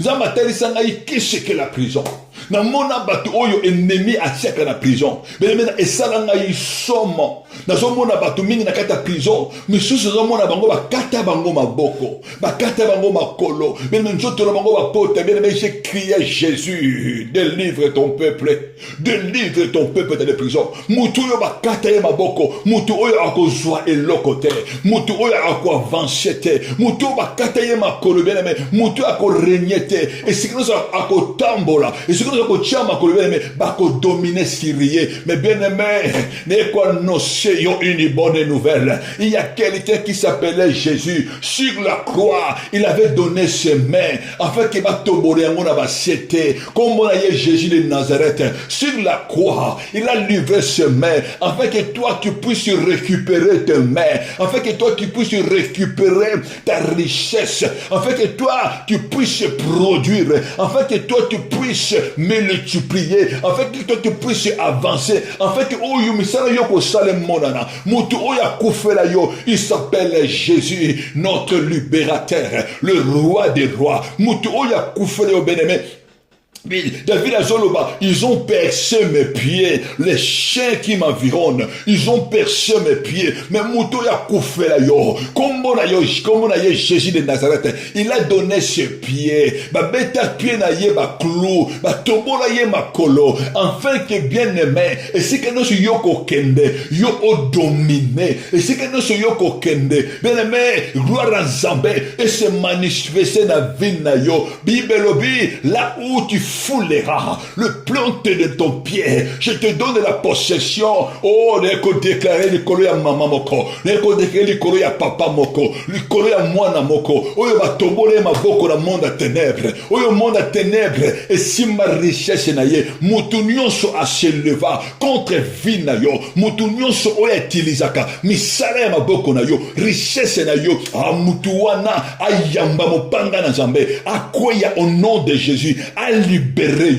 Zamba talisa ngai qu'est-ce que la prison na mona bato oyo ennemi atiaka na prison bien-aimé esala ngai somo nazomona bato mingi na kata prison misusu nazomona bango bakata bango maboko bakata bango makolo bien-aimé nzoto na bango bapota bien-aimé j'ai crié Jésus délivre ton peuple de la prison mutu oyo bakata ye maboko mutu oyo akozwa eloko te mutu oyo akoavancer te mutu oyo bakata ye makolo bien-aimé mutu akorenie te esika nyonso akotambola esika nyonso akotia makolo bien-aimé bakodomine sirie mais bien-aimé nekoannoncer yo une bonne nouvelle. Il y a quelqu'un qui s'appelait Jésus sur la croix il avait donné ses mains afin qu'il va tomber en mona basiete comme on a Jésus de Nazareth sur la croix il a livré ses mains afin que toi tu puisses récupérer tes mains afin que toi tu puisses récupérer ta richesse afin que toi tu puisses produire afin que toi tu puisses multiplier afin que toi tu puisses avancer afin que oyo misala yoko salem monana mutu oya kufela yo il s'appelle Jésus notre libérateur le roi des rois mutu oya kufela yo bien-aimé David Azoloba, ils ont percé mes pieds, les chiens qui m'environnent, ils ont percé mes pieds, mais Mouto ya koufela yo, comme on a Jésus de Nazareth, il a donné ses pieds, ba beta pied na ye ba clou, ba tobola ye ma kolo, afin que bien aimé, et si que nous yoko kende, yo o dominé, et si que nous yoko kende, bien aimé, gloire à Zambé, et se manifester na vie na yo, Bibelobi, là où tu fouleras le plante de ton pied. Je te donne la possession. Oh, neko déclaré l'ikolo ya maman moko. Neko déclaré l'ikolo ya papa moko. L'ikolo ya mwana moko. Oyo batobole maboko na monde à ténèbres. Oyo monde à ténèbres. Et si ma richesse na ye, mutu nyonso aseleva contre vie na yo. Mutu nyonso oyo etilisaka. Misala ya maboko na yo. Richesse na yo. Mutu wana ayamba mopanga na Nzambe. Akweya au nom de Jésus. Libéré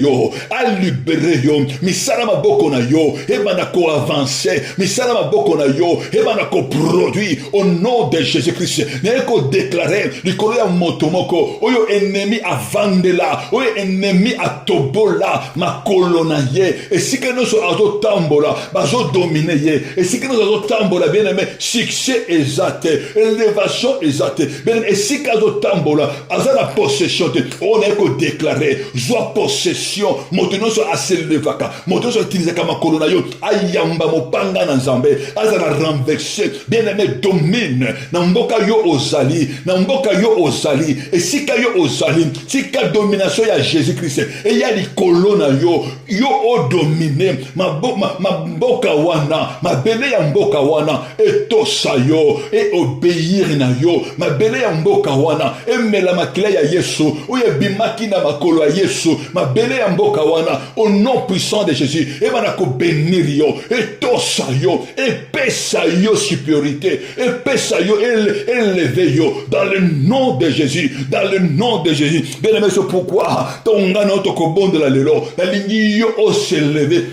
yo, misala maboko na yo, ebana ko avancer, misala maboko na yo, ebana ko produit au nom de Jésus-Christ. Neko déclarer likolo ya motomoko, oyo ennemi avandela, oyo ennemi atobola makolo na ye, esika noso azo tambola, bazo dominer ye, esika noso azo tambola bien-aimé, succès exact, élévation exacte, bien esika azo tambola, aza la possession te, on neko déclarer, joie possession moto nyonso aselevaka moto nyonso atilisaka makolo na yo ayamba mopanga na nzambe azala renverse. Bien-aimé, domine na mboka yo ozali, na mboka yo ozali, esika yo ozali, tika domination ya Jésus-Christ et ya likolo na yo yo o domine mboka wana mabele ya mboka wana etosa yo et obéir na yo mabele ya mboka wana emela makila ya Yesu oye bimaki na makolo ya Yesu mabele ya mboka wana au nom puissant de Jésus et banako bénir yo etosa yo epesa yo supériorité epesa yo élever yo dans le nom de Jésus, dans le nom de Jésus. Bien aimé, c'est pourquoi ton ngana otokobonde la lelo la ligne yo o s'élever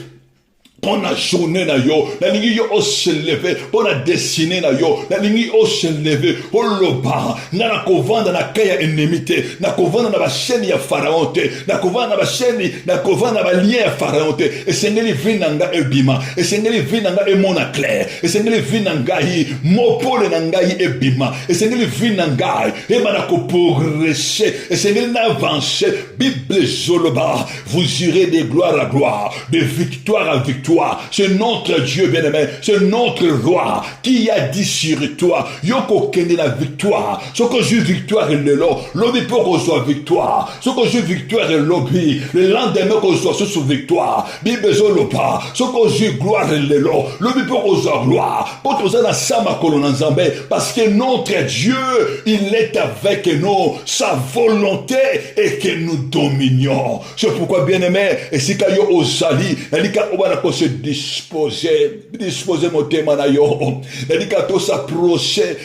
pour la journée na yo, la ligne yo o se lever, pour la destinée na yo, la ligne o se lever, pour le bar, na kovanda na kaya enemité, na kovanda na ba chaîne ya pharaon te, na kovanda na ba chaîne, na kovanda na ba lien ya pharaon te, et sengeli vinanga ebima, et sengeli vinanga e mona clair, et sengeli vinanga yi mopole nanga yi ebima, et sengeli vinanga e manako progresser, et sengeli na avancer, Bible zoloba, vous irez de gloire à gloire, de victoire à victoire. C'est notre Dieu bien-aimé, c'est notre roi qui a dit sur toi, yoko kende la victoire, ce que je victoire et le lobby pour qu'on soit victoire, ce que je victoire et lobby, le lendemain qu'on soit sous victoire, Bible zolopa, ce que je gloire et le lobby pour qu'on soit gloire, pour qu'on soit dans sama kolonanzambe, parce que notre Dieu, il est avec nous, sa volonté est que nous dominions. C'est pourquoi bien-aimé, et si kayo osali, elika obana se disposer motema na yo elika to s'approcher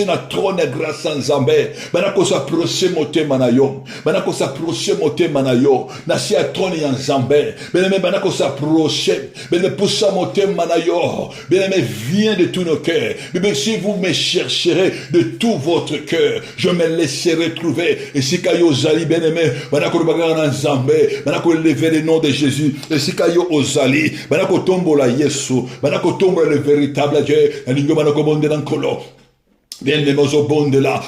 na trône grâce en Nzambe banako s'approcher motema na yo banako s'approcher motema na yo na si a trône ya Nzambe bien-aimé banako s'approcher bien poussa motema na yo bien-aimé viens de tout nos cœurs mais si vous me chercherez de tout votre cœur je me laisserai trouver et si kayo zali bien-aimé banako bagana na Nzambe banako lever le nom de Jésus et si kayo ozali banako tombola Yesu banako tombola le véritable Dieu alingo banako bonde dans kolo. Bien-aimé, ozobonde la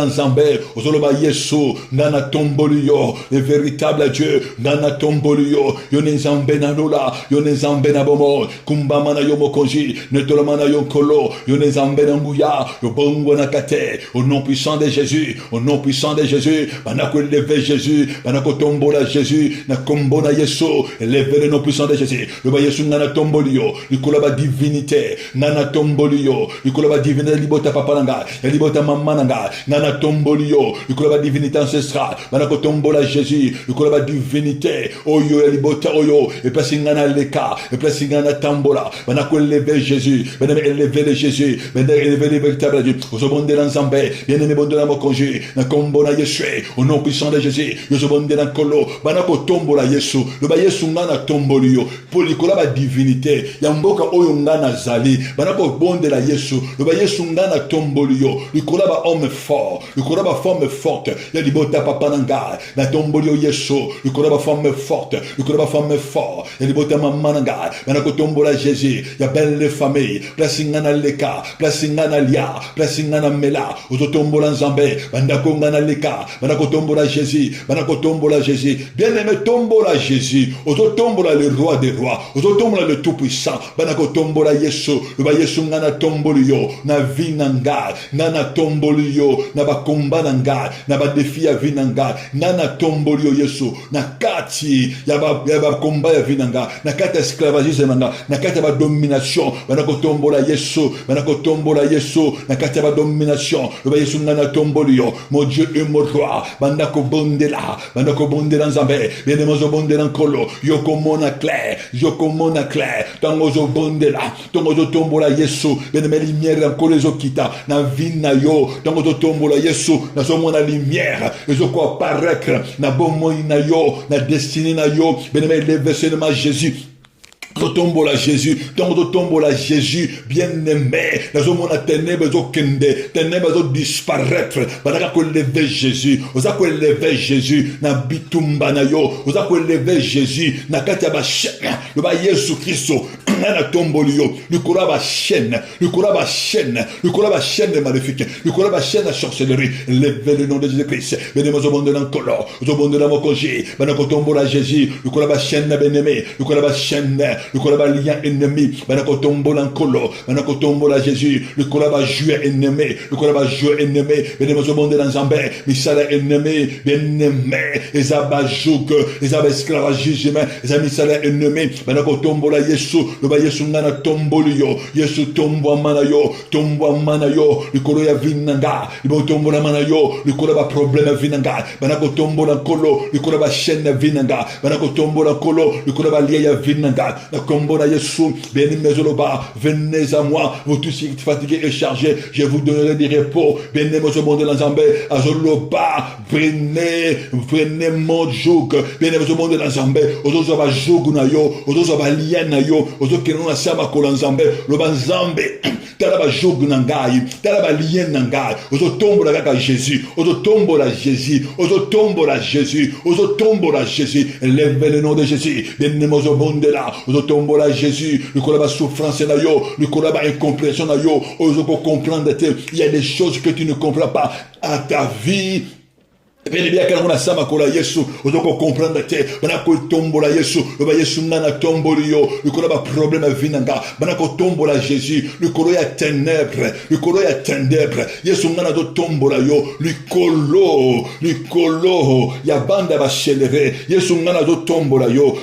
Nzambe, ozoloba Yesu, nana tomboli yo, le véritable Dieu, nana tomboli yo, yone Nzambe na lola, yone Nzambe na bomo, kumbama na yo mokonji, netolama na yo kolo, yone Nzambe na nguya, yo bongo na kate, au nom puissant de Jésus, au nom puissant de Jésus, banako lever Jésus, banako tombola Jésus, na kombo na Yesu, lever le nom puissant de Jésus, le ba Yesu nana tomboli yo, likola ba divinité, nana tomboli yo, likola ba divinité libota papa libota mama nanga nana tomboli yo likola ba divinité ancestrale banako tombola Jésus likola ba divinité oyo libota oyo et place ngana leka et place ngana tambola banako lever Jésus banako élever le Jésus banako élever le véritable Dieu ozobonde na Nzambe bien-aimé bonde na mokonji na kombo na Yesu au nom puissant de Jésus ozobonde na kolo banako tombola Yesu le ba Yesu ngana tomboli yo pour likola ba divinité ya mboka oyo ngana zali banako bonde la Yesu le ba Yesu ngana tomboli yo likola ba homme fort likola ba femme forte ya libota papa nanga na tomboli yo Yesu likola ba femme forte likola ba femme fort ya libota mama nanga na ko tombola Jésus ya belle famille place ngana leka place ngana lia place ngana mela ozo tombola Nzambe banda ko ngana leka banda ko tombola Jésus banda ko tombola Jésus bien-aimé tombola Jésus ozo tombola le roi des rois ozo tombola le tout puissant banda ko tombola Yesu le ba Yesu ngana tomboli yo na vie nanga nana tomboli yo na bakomba nanga na ba défi ya vinanga nana tomboli yo Yesu na kati ya ba komba ya vinanga na kati esclavagisme nanga na kati ba domination banako tombola Yesu banako tombola Yesu na kati ba domination le ba Yesu nana tomboli yo mon Dieu et mon roi bandako bondela Nzambe bien mozo bondela nkolo yo komona clair tango zo bondela tango zo tombola Yesu bien me lumière nkolo zo kita na vie na yo tango to tombola Yesu na somo na lumière ezoko apparaître na bomoi na yo na destinée na yo bien-aimé lever seulement Jésus Tombola Jésus, tombola Jésus, bien-aimé, dans mon ténèbres au kende, ténèbres disparaître, pendant que lever Jésus, osa ko lever Jésus, na bitumba na yo, osa ko lever Jésus, na kati ba chaîne, le ba Yesu Christo, na tombolio, le courant ba chaîne, le courant ba chaîne, le courant ba chaîne maléfique, le courant ba chaîne à sorcellerie, levez le nom de Jésus-Christ, bénémozo bon de l'encolo, au bon de la mokoji, pendant que tombola Jésus, le courant ba chaîne bien-aimé, le courant ba chaîne, le courant lien ennemi, banako tombo l'ancolo, banako tombo la Jésus, le colaba jouer ennemi, le colaba jouer ennemi, bénémoce au monde dans Zambé, misala ennemi, bien-aimé, ezaba joug, ezaba esclavagisme, ezaba misala ennemi, banako tombo la Yesu, le ba Yesu ngana tombo liyo, Yesu tombo amanayo, le kolo ya vinanga, le ba tombo la manayo, le colaba problème vinanga, banako tombo l'ancolo, le colaba chaîne vinanga, banako tombo l'ancolo, le colaba lia ya vinanga, la Kombona Yesu, béni Mezoloba, venez à moi, vous tous qui êtes fatigués et chargés, je vous donnerai du repos, béni Mezoloba de l'Anzambé, Azoloba, venez mon joug, béni Mezoloba de l'Anzambé, Ozo va joug na yo, Ozo va lien na yo, Ozo keno na sama ko l'Anzambé, le Banzambé, Talaba joug nangai, Talaba lien nangai, Ozo tombe la kaka Jésus, Ozo tombe la Jésus, Ozo tombe la Jésus, Ozo tombe la Jésus, lève le nom de Jésus, béni Mezoloba de là, Ozo tombe la Jésus, le colaba souffrance na yo, le colaba incompréhension na yo, ozo comprendre il y a des choses que tu ne comprends pas à ta vie. Pele bien quand on a sama kola Yesu, ozo comprendre te, bana ko tombola Yesu, le ba Yesu nana tombolio, le kolaba problème vinanga, bana ko tombola Jésus, le kolo ya ténèbres, Yesu nana do tombola yo, le kolo, ya banda ba célébrer, Yesu nana do tombola yo,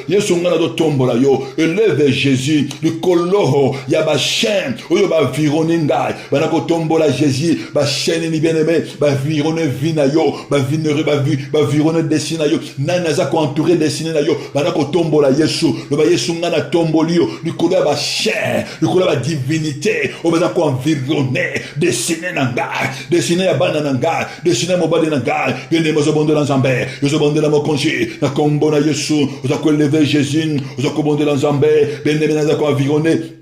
élève Jésus, le kolo, ya ba chaîne, oyo ba vironinga, bana ko tombola Jésus, ba chaîne ni bien-aimé, ba vironer vina yo, ba viner ba vironer dessiné yo nanaza ko entouré dessiné na yo bana ko tombola Yesu le ba Yesu ngana tombolio le kola ba chair le kola ba divinité o ba ko environner dessiné nanga dessiné ya bana nanga dessiné mo bade nanga bien mo zo bondo la Nzambe zo bondo la mo konji na kombo na Yesu za ko lever Jésus za ko bondo la Nzambe bien na ko environner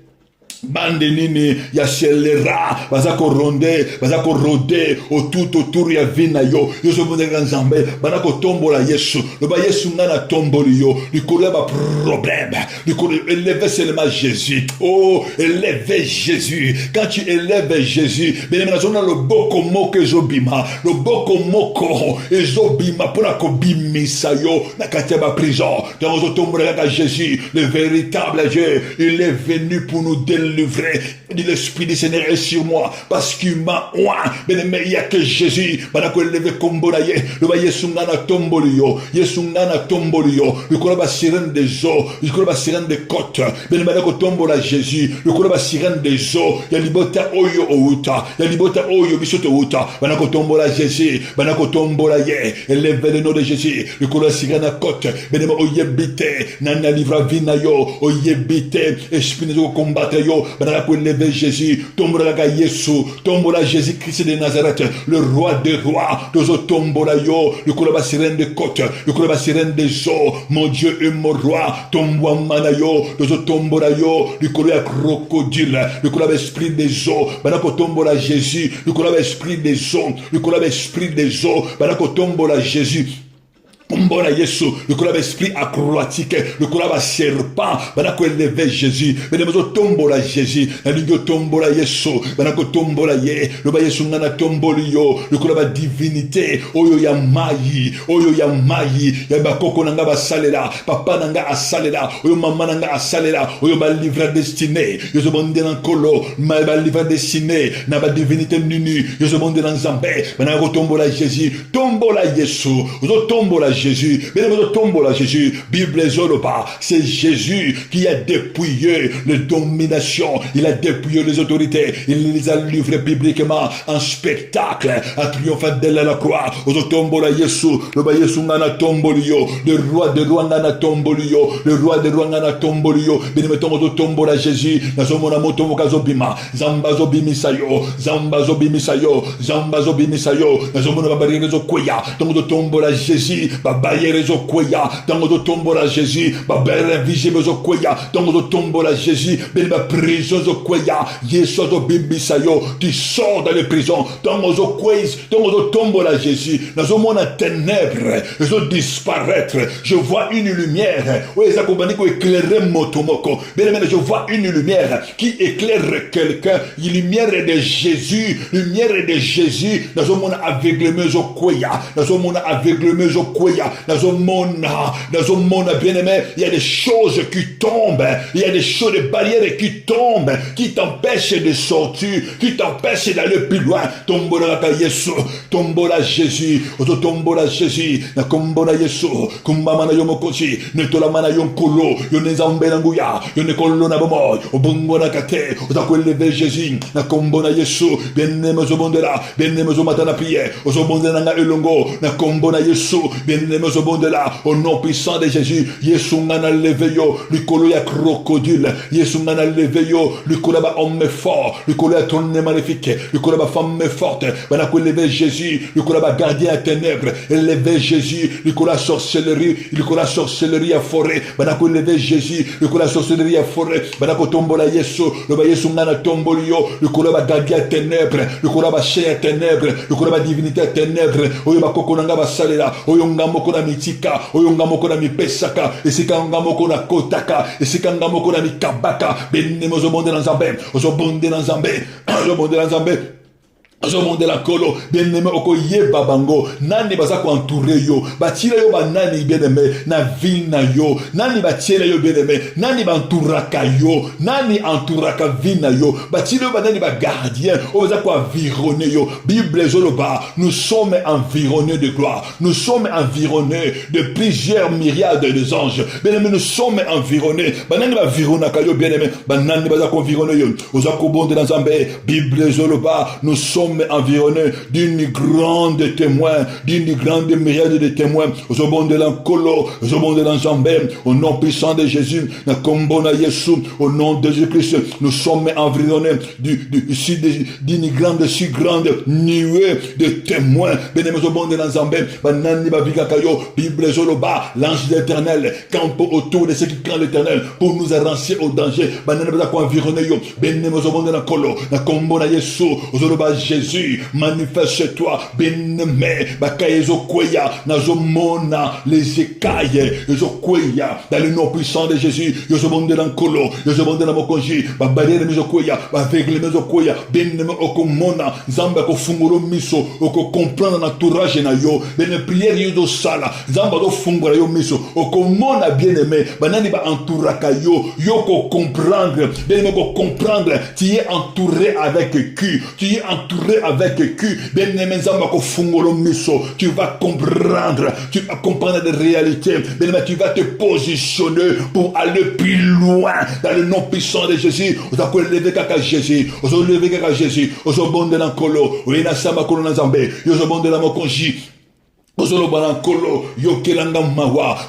bande nini ya selera bazako rode autour ya vina yo so bonga Nzambe banako tombola Yesu le ba Yesu ngana tomboli yo likolo ba problème likolo élève seulement Jésus élève Jésus quand tu élèves Jésus bien na zona le boko moko ezobima le boko moko ezobima pona ko bimisa yo na kateba prison dans tombola ka Jésus le véritable Dieu il est venu pour nous délivrer. Dit l'Esprit du Seigneur est sur moi parce qu'il m'a oint. Mais il n'y a que Jésus. Banako levé kombonaye. Le ba Yesu ngana tombolio. Le koloba sirène des eaux. Le koloba sirène des côtes. Ben banako tombola Jésus. Le koloba sirène des eaux. Ya libota oyo outa. Ya libota oyo bisoto outa. Banako tombola Jésus. Banako tombola ye. Élève le nom de Jésus. Le koloba sirène à côte. Ben ma oyebite. Nana livra vina yo. Oyebite. Esprit de combattre yo. Banaka pour lever Jésus, tombola Yesu, tombola Jésus-Christ de Nazareth, le roi des rois, dozo tombola yo, le koloba sirène de côte, le koloba sirène des eaux, mon Dieu et mon roi, tomboa manayo, dozo tombola yo, le koloba crocodile, le koloba esprit des eaux, banako tombola Jésus, le koloba esprit des eaux, le koloba esprit des eaux, banako tombola Jésus. Mbona Yesu, le kolaba esprit acrobatique, le kolaba serpent, banako élevé Jésus, benemozo tombola Jésus, la ligue tombola Yesu, banako tombola ye, le ba Yesu nana tomboli yo, le kolaba divinité, oyo ya mayi, ya bakoko nanga ba salela, papa nanga a salela, oyo mama nanga a salela, oyo ba livre destiné, yo zo bonde nan kolo, ma ba livre destiné, na ba divinité nunu, yo zo bonde nan Nzambe, banako tombola Jésus, tombola Yesu, zo tombola Jésus, Jésus, Bible Zoloba, c'est Jésus qui a dépouillé les dominations, il a dépouillé les autorités, il les a livrés publiquement en spectacle, à triomphant d'elle à la croix, aux tombola Yesu, le ba Yesu ngana tombolio, le roi de roi ngana tombolio, le roi de roi ngana tombolio, bénémettons aux tombola Jésus, na somona moto mokazobima, zambazo bimisayo, na somona babari rezo koya, tombola Jésus, babayere zo kweya, dans le tombeau la Jésus, babere visible zo kweya, dans le tombeau la Jésus, ben ma prison zo kweya, yeso zo bimbisayo, tu sors dans les prisons, dans le quiz, dans le tombeau la Jésus, dans le monde à ténèbres, je veux disparaître, je vois une lumière, oui, ça compagnie qui éclaire motomoko, bien aimé, je vois une lumière qui éclaire quelqu'un, une lumière de Jésus, lumière de Jésus, dans le monde aveuglement zo kweya, dans le monde aveuglement zo kweya, dans le monde bien aimé, il y a des choses qui tombent, il y a des choses, des barrières qui tombent, qui t'empêchent de sortir, qui t'empêchent d'aller plus loin. Tombola ka Yesu, tombola Jésus, oto tombola Jésus, na kombola Yesu, kumbama na yomokosi, netola mana yonkolo, yone zambe na nguya, yone kolo na bomo, obongo na kate, otakweleve Jésus, na kombola Yesu, bien-aimé zo bondela, bien-aimé zo matana prière, ozo bondela nga elongo, na kombola Yesu, bien-aimé zo bondela, au nom puissant de Jésus, Yesu ngana leve yo, likolo ya crocodile, Yesu ngana leve yo, likolo ba homme fort, likolo ya tonne maléfique, likolo ba femme forte, bana ko lever Jésus, likolo ba gardien à ténèbres, lever Jésus, likolo la sorcellerie à forêt, bana ko lever Jésus, likolo la sorcellerie à forêt, bana ko tombola Yesu, le ba Yesu ngana tombolio, likolo ba gardien à ténèbres, likolo ba chien à ténèbres, likolo ba divinité à ténèbres, oyo ba kokonanga ba salela, oyo ngamoko na mitika, oyo ngamoko na mipesaka, esika ngamoko na kotaka, esika ngamoko na mikabaka, benemo zo bonde na Nzambe, zo bonde na Nzambe, zo bonde na Nzambe. Azomonde la kolo, bien-aimé, oko yeba bango, nani baza ko entouré yo, batira yo ba nani bien-aimé, na ville na yo, nani batira yo bien-aimé, nani ba entouraka yo, nani entouraka ville na yo, batira yo ba nani ba gardien, o baza ko environné yo, Bible zoloba, nous sommes environnés de gloire, nous sommes environnés de plusieurs myriades de anges, bien-aimé, nous sommes environnés, ba nani ba environaka yo bien-aimé, ba nani baza ko environné yo, oza ko bonde na Nzambe, Bible zoloba, nous sommes environnés d'une grande témoin, d'une grande myriade de témoins. Au nom de l'Ankolo, au nom de l'Enjambé, au nom puissant de Jésus, na Kombona Yesu, au nom de Jésus-Christ, nous sommes environnés d'une grande, si grande nuée de témoins. Bénémoine au nom de l'Enjambé, Banani Babigakayo, Bible Zoloba, l'ange de l'Éternel, campe autour de ceux qui craignent l'Éternel pour nous arracher au danger. Banani Babigakayo, environné yo, Bénémoine au nom de l'Ankolo, na Kombona Yesu, au Zoloba Jésus, manifeste-toi, bien-aimé, bakayezo kweya, nazo mona, les écailles, yozo kweya, dans le nom puissant de Jésus, yozo bonde l'Ankolo, yozo bonde la mokonji, babariere mizo kweya, bavegle mizo kweya, bien-aimé, oko mona, zamba ko funguro miso, oko comprendre l'entourage na yo, bene prière yozo sala, zamba do fungura yo miso, oko mona bien-aimé, banani ba entouraka yo, yoko comprendre, bien-aimé, ko comprendre, tu es entouré avec qui, tu es entouré avec qui, bien-aimé, tu vas comprendre, tu vas comprendre les réalités, bien-aimé, tu vas te positionner pour aller plus loin dans le nom puissant de Jésus. On va lever kaka Jésus, on va lever kaka Jésus, on va bonde l'Ankolo, on va sama kolo na Nzambe, on va bonde la mokonji. Ozolo banankolo yokelanga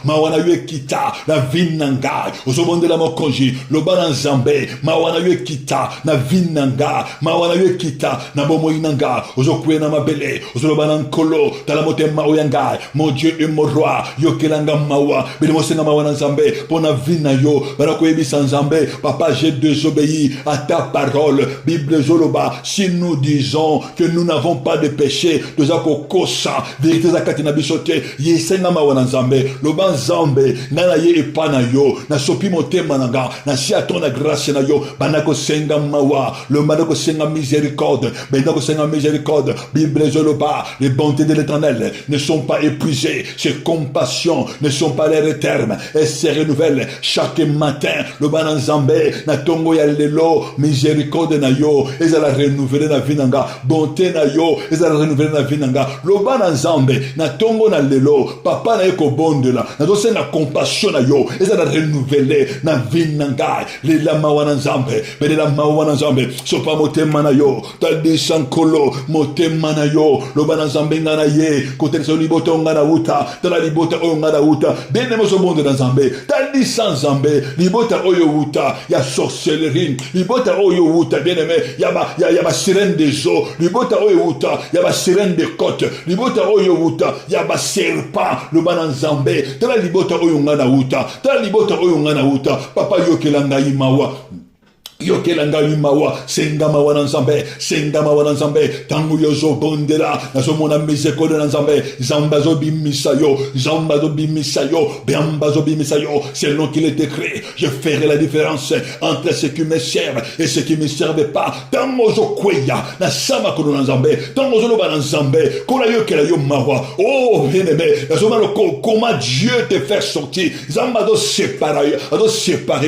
mawana yue kita na vinanga ozobonde la mokonji lobana Nzambe mawana yue kita na vinanga mawana yue kita na bomo inanga ozokwe na mabele ozolo banankolo tala motema oyanga mon Dieu et mon roi yokelanga mawa bele mosenga mawana Nzambe pona vina yo barako yebisa Nzambe papa j'ai désobéi à ta parole Bible zoloba si nous disons que nous n'avons pas de péché tozako kosa vérité zakati na bisote yesenga mawana Nzambe loba Nzambe ngana ye epana yo na sopi motema nanga na si atona grâce na yo banako senga mawa le manako senga miséricorde banako senga miséricorde Bible zoloba les bontés de l'Éternel ne sont pas épuisées ses compassions ne sont pas les termes elles se renouvellent chaque matin le bana Nzambe na tongo ya lelo miséricorde na yo ezala renouveler na vinanga bonté na yo ezala renouveler na vinanga le bana Nzambe na tongo na lelo papa na eko bondela na to senga compassion na yo ezala renouveler na vinanga le la mawana Nzambe bele la mawana Nzambe sopa motema na yo tadi sankolo motema na yo le bana Nzambe ngana ye kote so liboto ngana uta tala liboto o ngana uta bene mo so bondela Nzambe tali Blandisa Nzambe, libota oyo wuta, ya sorcellerie, libota oyo wuta, bien aimé, yaba sirène des eaux, libota oyo wuta, yaba sirène des côtes, libota oyo wuta, yaba serpent, le bana Nzambe, tala libota oyo ngana wuta, tala libota oyo ngana wuta, papa yokelanga imawa. Yokelanga limawa, sengama wana nzambe, tangu yozo bondela, nazo mona miseko de nzambe, zamba zo bimisa yo, biamba zo bimisa yo, selon qu'il est écrit, je ferai la différence entre ceux qui me servent et ceux qui ne me servent pas, tango zo kweya, na sama kono nzambe, tango zo loba nzambe, kola yokela yo mawa, oh, bien-aimé, nazo mano comment Dieu te fait sortir, zamba zo séparer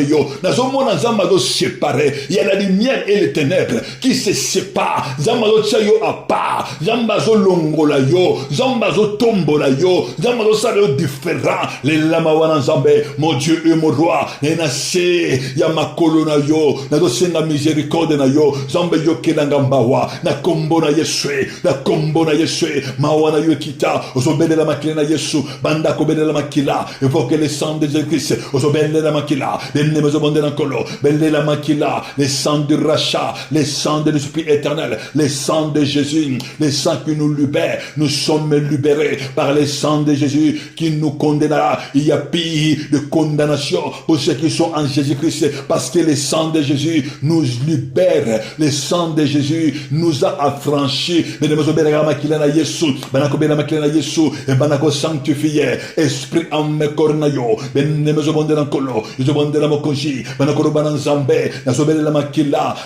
yo, nazo mona zamba zo séparer. Il y a la lumière et les ténèbres qui se séparent. Zambazo tsayo à part. Zambazo longola yo. Zambazo tombola yo. Zambazo salo différent. Les lama wana zambe. Mon Dieu et mon roi. Nenase. Yamakolo na yo. Nazo senga miséricorde na yo. Zambe yo kelanga mbawa. Na kombo na yeswe. Na kombo na yeswe. Mawana yo kita. Osobele la makila na yesu. Banda kobele la makila. Évoque le sang de Jésus-Christ. Osobele la makila. Benne mezo bonde na kolo. Belle la makila. Les sangs du rachat, les sangs de l'Esprit éternel, les sangs de Jésus, les sangs qui nous libèrent. Nous sommes libérés par les sangs de Jésus qui nous condamnera. Il y a pire de condamnation pour ceux qui sont en Jésus-Christ parce que les sangs de Jésus nous libèrent. Les sangs de Jésus nous a affranchis. Sanctifié, esprit en me cornayo,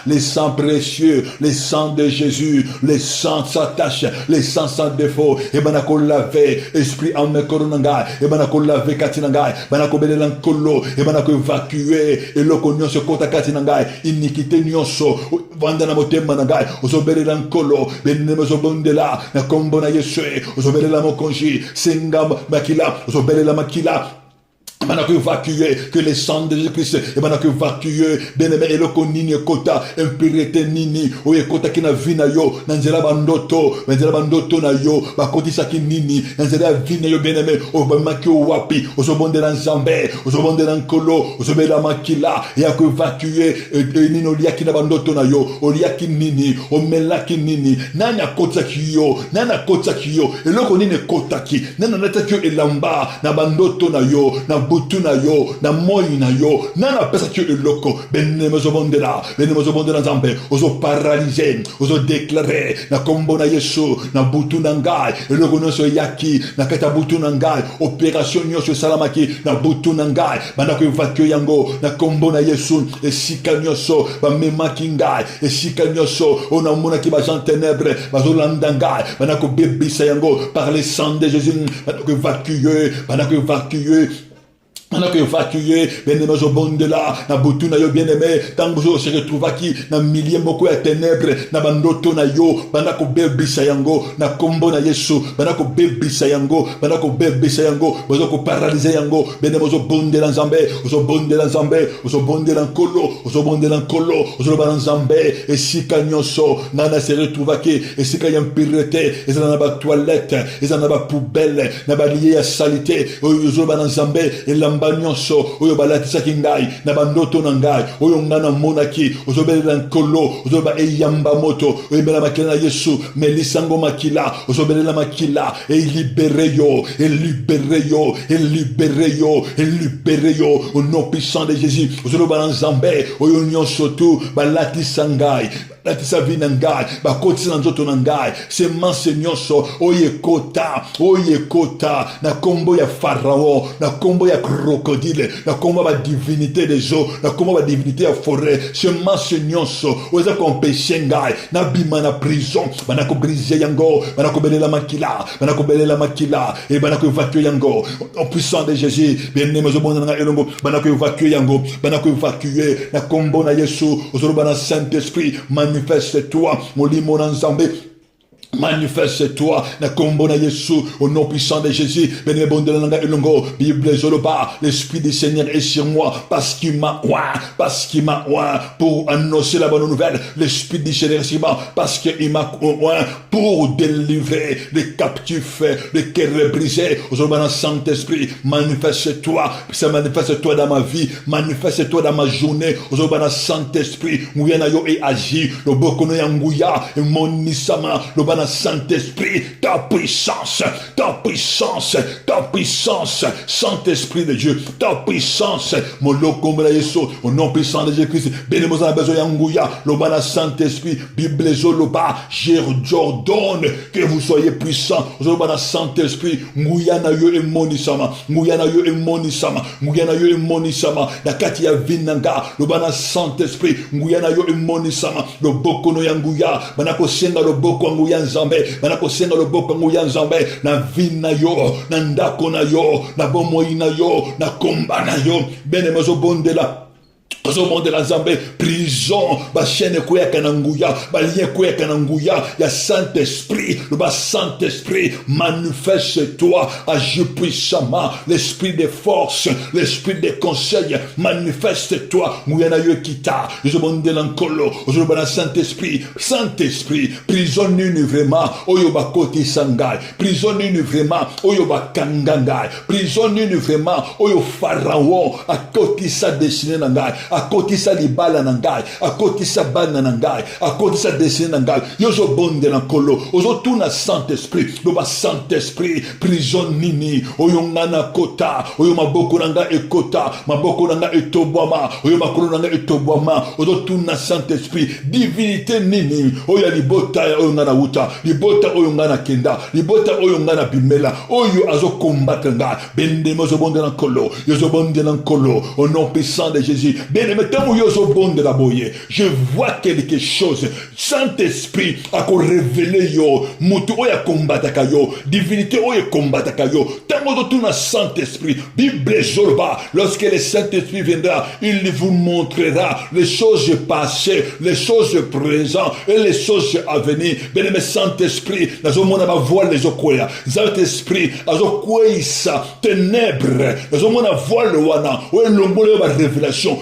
les sangs précieux, les sangs de Jésus, les sangs sans tache, les sangs sans défaut, et banako lavé, esprit en me coronanga, et banako lavé katinanga, banako bedelan kolo, et banako évacué, et l'okonyo se kota katinanga, iniquité nyonso, vandana motema nanga, oso bedelan kolo, benemezo bondela, na kombo na yeswe, oso bedelan mokonji, sengam makila, oso bedelan makila. Banako évacué que les sangs de Jésus-Christ et banako évacué bien-aimé eloko nini kota impurité nini oye kota kina vina yo nanzela bandoto na yo bakotisa kinini nanzela vina yo bien-aimé o bamaki wapi osobonde na nzambe osobonde na nkolo osobela makila ya ko évacué nino liaki na bandoto na yo oliaki nini omelaki nini nana kotsa kiyo eloko nini kotaki nana nataki elamba na bandoto na yo na butu na yo, na moi na yo, nana pesa ki eloko, benemezo bondela nzambe, ozo paralysé, ozo déclaré, na kombo na yesu, na butu na ngai, eloko nyonso yaki, na kata butu na ngai, opération nyonso salamaki, na butu na ngai, bandako évacuer yango, na kombo na yesu, esika nyonso, bamemaki ngai, esika nyonso, ona mona ki bajan ténèbres, bazolanda ngai, bandako bebisa yango, par le sang de Jésus, bandako évacuer, on a évacué, benemezo bondela, na butu na yo bien-aimé, tango se retrouva qui, na milliers moko ya ténèbres, na bandoto na yo, banako bebisa yango, na kombo na yesu, banako bebisa yango, bozoko paralyser yango, benemezo bondela nzambe, ozo bondela nkolo, ozo loba nzambe, esika nyonso, nana se retrouva qui, esika ya impureté, ezana na ba toilette, ezana na ba poubelle, na ba lié ya salité, ozo loba nzambe, nyonso oyo balatisaki ngai na bandoto na ngai oyo ngana monaki ozobelela nkolo ozoba eyamba moto oyembela makila na yesu melisango makila ozobelela makila libéré yo au nom puissant de Jésus ozoloba na nzambe oyo nyonso tu balatisa ngai latisa vina ngai bakotisa na nzoto na ngai semence nyonso oyekota na kombo ya Pharaon na kombo ya crocodile na kombo ba divinité des eaux na kombo ba divinité ya forêt semence nyonso oza kompeshe ngai na bima na prison banako briser yango banako belela makila et banako évacuer yango au puissant de Jésus bien-aimé zobona na elongo banako évacuer yango banako évacuer na kombo na Yesu ozoloba na Saint-Esprit manifeste-toi molimo na nzambe Manifeste-toi, na kombo na Yesu, au nom puissant de Jésus. Béni bon de la langue elongo, Bible zoloba, l'Esprit du Seigneur est sur moi, parce qu'il m'a oint, pour annoncer la bonne nouvelle. L'Esprit du Seigneur est sur moi, parce qu'il m'a oint, pour délivrer les captifs, les cœurs brisés. Aujourd'hui, dans Saint-Esprit, manifeste-toi, manifeste-toi dans ma vie, manifeste-toi dans ma journée. Aujourd'hui, dans Saint-Esprit, Mouyana yo et agi, le bokono yanguya, et mon nisama, le Saint-Esprit, ta puissance, Saint-Esprit de Dieu, ta puissance, mon lokomela yeso, au nom puissant de Jésus-Christ, bénémoine a besoin d'angouya, le Saint-Esprit, Bible zoloba, j'ordonne que vous soyez puissants, au nom Saint-Esprit, Mouyana yo et monisama, la katia vinanga, le Saint-Esprit, Mouyana yo et monisama, le bokono yanguya, banako senga le boko nguya nzambe, banako senga le boko nguya nzambe, na vina yo, na ndako na yo, na bomoi na yo, na komba na yo, bene mazo bonde la. Monde la Zambé, prison, ba chaîne kouya nanguya, ba lien kouya nanguya, ya Saint-Esprit, le bas Saint-Esprit, manifeste-toi, agis puissamment, l'esprit de force, l'esprit de conseil, manifeste-toi, mouyana yo kita, je monde l'ankolo, je bana Saint-Esprit, prisonnier vraiment, oyo ba koti sangai, prisonnier vraiment, oyo ba kangangai, prisonnier vraiment, oyo pharaon, a koti sa destiné nangai, a koti sa libala nangai, a koti sa bana nangai, a koti sa destiné nangai, yozo bonde nankolo, ozo tuna Saint-Esprit, loba Saint-Esprit, prison nini, oyo ngana kota, oyo maboko nanga ekota, maboko nanga etobwama, oyo makolo nanga etobwama, ozo tuna Saint-Esprit, divinité nini, oyo libota oyo ngana wuta, libota oyo ngana kenda, libota oyo ngana bimela, oyo azo combattre nga, bende mozo bonde nankolo, yozo bonde nankolo, au nom puissant de Jésus, je vois quelque chose. Saint-Esprit a révélé yo, mutu oya kombataka yo, divinité oya kombataka yo. Tango tuna Saint-Esprit, Bible zorba, lorsque le Saint-Esprit viendra, il vous montrera les choses passées, les choses présentes et les choses à venir. Bien-aimé Saint-Esprit, nazo mona ba voile les okoya. Saint-Esprit, azo kweisa ténèbres, nazo mona voile wana, oya lombole ba révélation.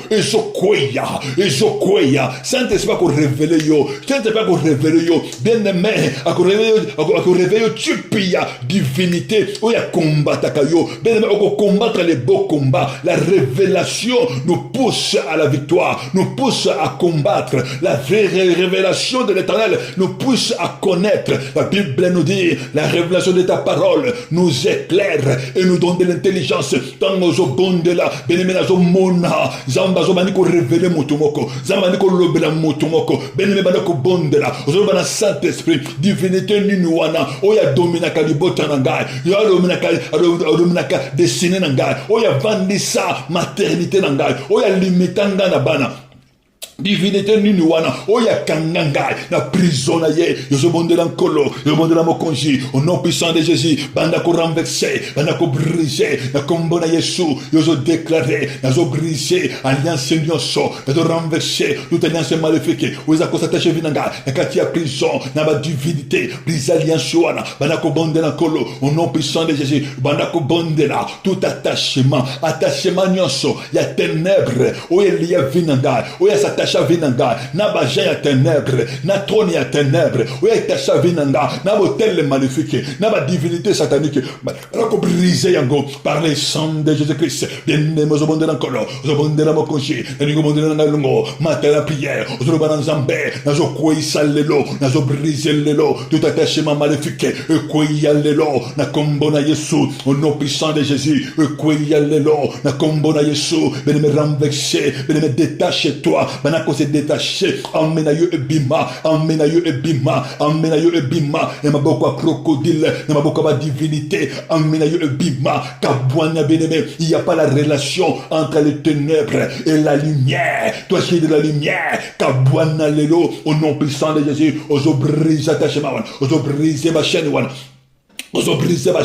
Saint-Esprit a révélé yo, Saint-Esprit a révélé yo, bien-aimé, a révélé yo, tu pilla divinité, ou ya combattre yo, bien-aimé, on combattre les beaux combats, la révélation nous pousse à la victoire, nous pousse à combattre, la vraie révélation de l'Éternel nous pousse à connaître, la Bible nous dit, la révélation de ta parole nous éclaire et nous donne de l'intelligence, tant nous bon de la, bien-aimé, nous mona, zamba zomani ko révéler motomoko zamani ko lobela motomoko beneme bana ko bondela ozo bana Saint-Esprit divinité ninuana oya dominaka libota na ngai ya dominaka destiné na ngai oya vandisa maternité na ngai oya limitanga na bana divinité nini wana oya kangangai na prison na ye yozo bondela nkolo yozo bondela mokonji au nom puissant de Jésus banda ko renverser banda ko briser na kombo na Yesu yozo déclarer nazo briser alliance nyonso nazo renverser toute alliance maléfique oza ko s'attacher vinanga na kati ya prison na ba divinité brise alliance wana banda ko bondela nkolo au nom puissant de Jésus banda ko bondela tout attachement nyonso ya ténèbres oya liya vinanga oya s'attacher Vinanga, na baja ya ténèbres, na trône ya ténèbres, ou ya tacha vinanga, na botel maléfique, na ba divinité satanique, rako brisé yango par les sang de Jésus-Christ. Bien-aimé, zo bonde na kolo, zo bonde na mokonji, na ningo bonde na lungo, matin la prière, zo ba na nzambe, na zo kweisa lelo, na zo brisé lelo, tout attachement maléfique, kweya lelo, na kombo na Yesu, au nom puissant de Jésus, kweya lelo, na kombo na Yesu, bien-aimé renverser, bien-aimé détache-toi, ko se détacher emmena yo ebima na maboko ya crocodile na maboko ya divinité emmena yo ebima kabwana bien-aimé il n'y a pas la relation entre les ténèbres et la lumière toi qui es de la lumière kabwana lelo au nom puissant de Jésus ozo brise attachement wana ozo brise ma chaîne wana Ozo briser ma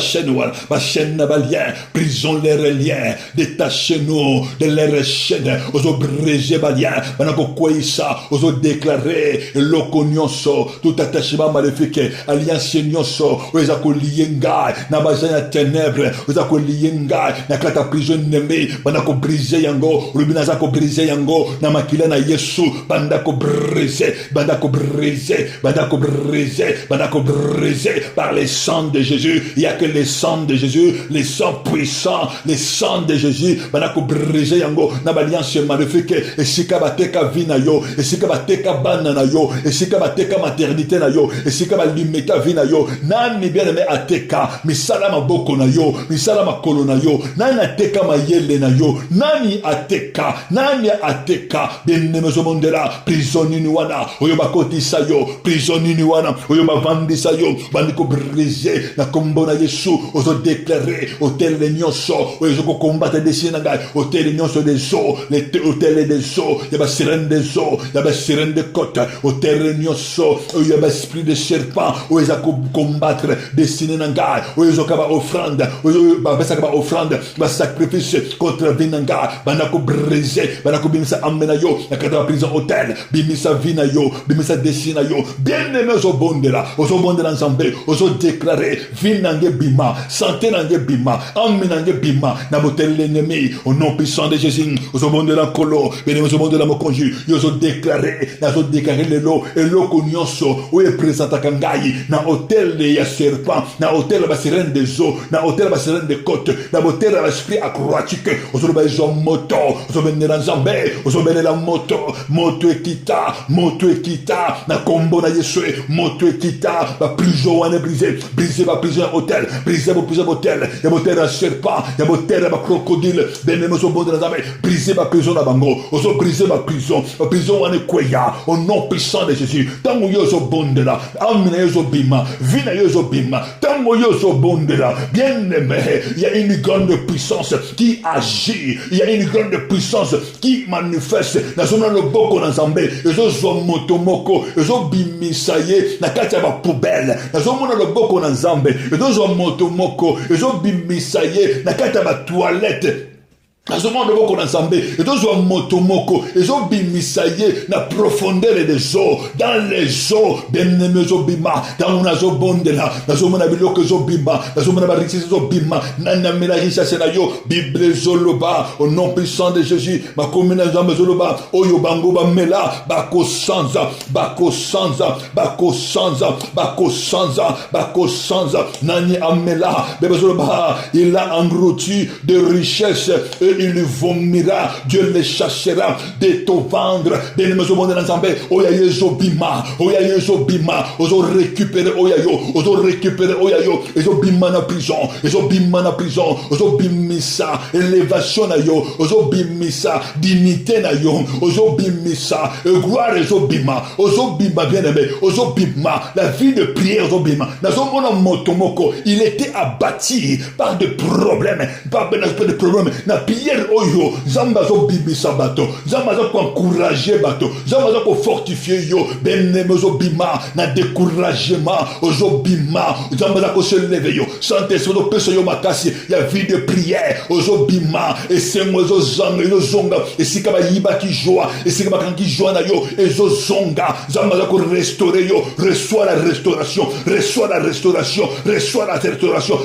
chaîne na balien, brisons les liens, détachez-nous de leurs chaînes, ozo briser balien, banako kweisa, ozo déclarer l'okonyoso, tout attachement maléfique, alliance nyoso, oza ko lienga, na bazana ténèbres, oza ko lienga, na kata prison neme, banako briser yango, rubina za ko briser yango, na makila na Yesu, bandako briser, bandako briser, bandako briser, bandako briser par les sang de Jésus. Il n'y a que les sangs de Jésus, les sangs puissants, les sangs de Jésus. Banako brisé yango na alliance maléfique. Et si kabateka vina yo, et si kabateka banana yo, et si kabateka maternité na yo, et si kabalimeka vina yo. Nani bien aimé ateka, misala maboko na yo, misala makolo na yo. Nani ateka mayele na yo, nani ateka, bien aimé zo mondela, prisonnier wana, oyo bakoti sa yo, prisonnier wana, oyo bavandi sa yo, bandiko brisé. Kombo na Yesu, ozo déclarer hôtel de nyonso, ozo ko combattre des sinanga, hôtel de nyonso des eaux, les hôtels des eaux, y a ba sirène des eaux, y a ba sirène de côte, hôtel de nyonso, y a ba esprit de serpent, ozo ko combattre des sinanga, ozo ka ba offrande, ozo ba ka offrande, ba sacrifice contre vinanga, banako briser, banako bimisa amena yo, na kata prison hôtel, bimisa vina yo, bimisa desina yo, bien aimé ozo bondela nzambe, ozo déclarer Vinange bima, santé nange bima, amminange bima, nabotel l'ennemi, au nom puissant de Jésus, au monde de la colo, bénémoine au monde de la mokonju, yoso déclaré le lot, et l'eau konyoso, où est présent à Kangayi, na hôtel de ya serpent, na hôtel ba sirène des eaux, na hôtel ba sirène des côtes, na hôtel ba esprit aquatique, au sol ba iso moto, au sol bende na zambé, au sol bende la moto ekita, na kombo na yesue, moto ekita, ba prison wane brisé ba prison hôtel, brisé ba prison hôtel, ya hôtel à serpent, ya hôtel ba crocodile, benemo so bonde na zambé, brisé ba prison na bango, au sol brisé ba prison wane kweya, au nom puissant de Jésus, tango yo so bonde la, amina yo so bima, vina yo so bima, tango yo so bonde la, bien aimé, il y a une grande puissance qui agit, il y a une grande puissance qui manifeste, na zona lo boko na zambé, ezo zo motomoko, ezo bimisaye, na kati ya ba poubelle, na zona lo boko na zambé, ezo zo motomoko, ezo bimisaye, na kati ya ba toilette, na ce monde beaucoup ensemble et tous ont motomoko et ont bimisaye na profondeur des eaux dans les eaux bien-aimés bima dans una zo bondela na zo mona biloko zo bima na zo mona barisi zo bima na na melagisha senayo bible zoloba au nom puissant de Jésus ma commune nzambe zoloba oyo bango ba mela bako sanza nani amela bebe zoloba il a englouti de richesses et il vomira, Dieu les chassera de ton ventre. Bien-aimés au monde ensemble, oya yezo bima, ozo récupérer oyayo, ezo bima na prison, ozo bimisa, élévation na yo, ozo bimisa, dignité na yo, ozo bimisa, gloire ezo bima, bien-aimé, ozo bima, la vie de prière ozo bima. Nazo mona motomoko, il était abattu par des problèmes, na prière oyo zamba zo bimisa bato zamba zo encourager bato zamba zo fortifier yo bien-aimé zo bima na découragement ozo bima zamba zo se lever yo santé so do peso yo makasi ya vie de prière ozo bima et c'est moi zo zanga yo zonga et si kaba yiba ki joie et si kaba kanki joie na yo et zo zonga zamba zo restaurer yo reçois la restauration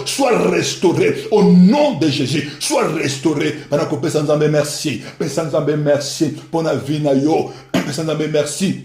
sois restauré au nom de Jésus sois restauré. Banako pesa nzambe merci pour la vie na yo, pesa nzambe merci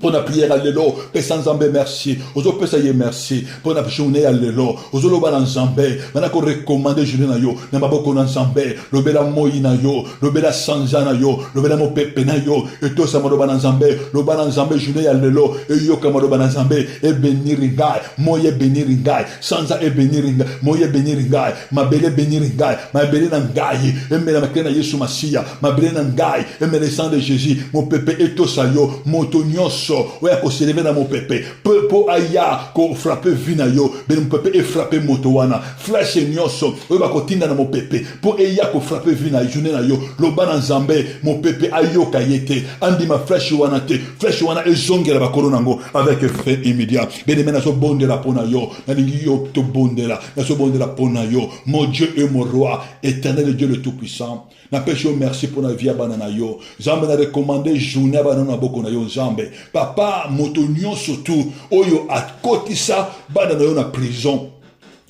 pour la prière à l'élo, pesa nzambe merci, ozo pesa ye merci pour la journée à l'élo, ozo lo bana nzambe, banako recommander journée na yo, na maboko na nzambe, lo bela moyi na yo, lo bela sanza na yo, lo bela mopepe na yo, et to sa mo bana nzambe journée à l'élo, et yo kama lo bana nzambe e bénir ngai, moye bénir ngai, sanza e bénir ngai, moye bénir ngai, mabele bénir ngai, mabele na ngai, e mena makena Yesu Masia, mabele na ngai, e mena sang de Jésus, mopepe et to sa yo, moto nyonso nyonso oya ko s'élever na mon pépé po aya ko frapper vina yo ben mon pépé et frapper moto wana flash nyonso oya ba ko tinda na mon pépé po eya ko frapper vina journée na yo loba na nzambe mon pépé ayoka yete andi ma flash wana te flash wana ezongela ba korona ngo avec effet immédiat ben mena so bondela pona yo na lingi yo to bondela na so bondela pona yo mon Dieu et mon roi éternel Dieu le tout puissant na pêche merci pour la vie à banana yo zambe na recommandé journée à banana boko na yo zambe papa moto surtout oyo akotisa banana yo na prison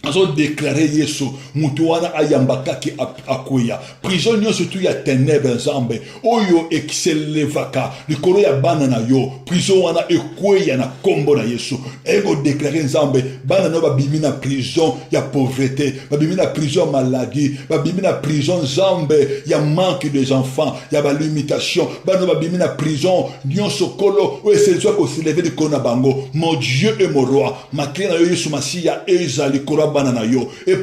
azo déclaré Yesu mutu wana ayambakaki akuya prison nyonso tu ya ténèbres nzambe oyo ekiselevaka likolo ya bana na yo prison wana ekweya na kombo na Yesu ego déclaré nzambe bana no babimi na prison ya pauvreté babimi na prison ya maladie babimi na prison nzambe ya manque des enfants ya ba limitation bana babimi na prison nyonso kolo oyo eselizwa ko s'élever likolo na bango mon Dieu et mon roi makile na yo Yesu Masiya ezali likolo banana yo et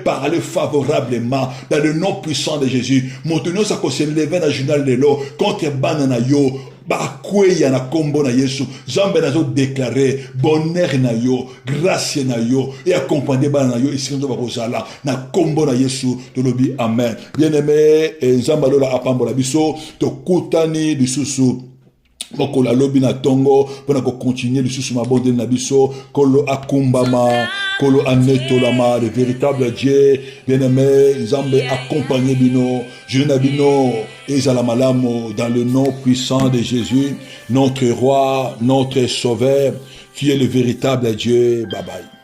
parler favorablement dans le nom puissant de Jésus montenons ça qu'on s'élève dans journal de l'eau contre banana yo bakweya na kombo na Yesu zambe nazo déclarer bonheur na yo grâce na yo et accompagner banana yo ici ndo bakozala na kombo na Yesu tolobi amen bien-aimé nzamba lola apambola biso tokutani lisusu boko la lobi na tongo pona ko continuer le sous ma bonde na biso kolo akumbama kolo anetolama le véritable Dieu bien-aimé Nzambe accompagner bino jeune bino ezala malamo dans le nom puissant de Jésus notre roi notre sauveur qui est le véritable Dieu. Bye bye.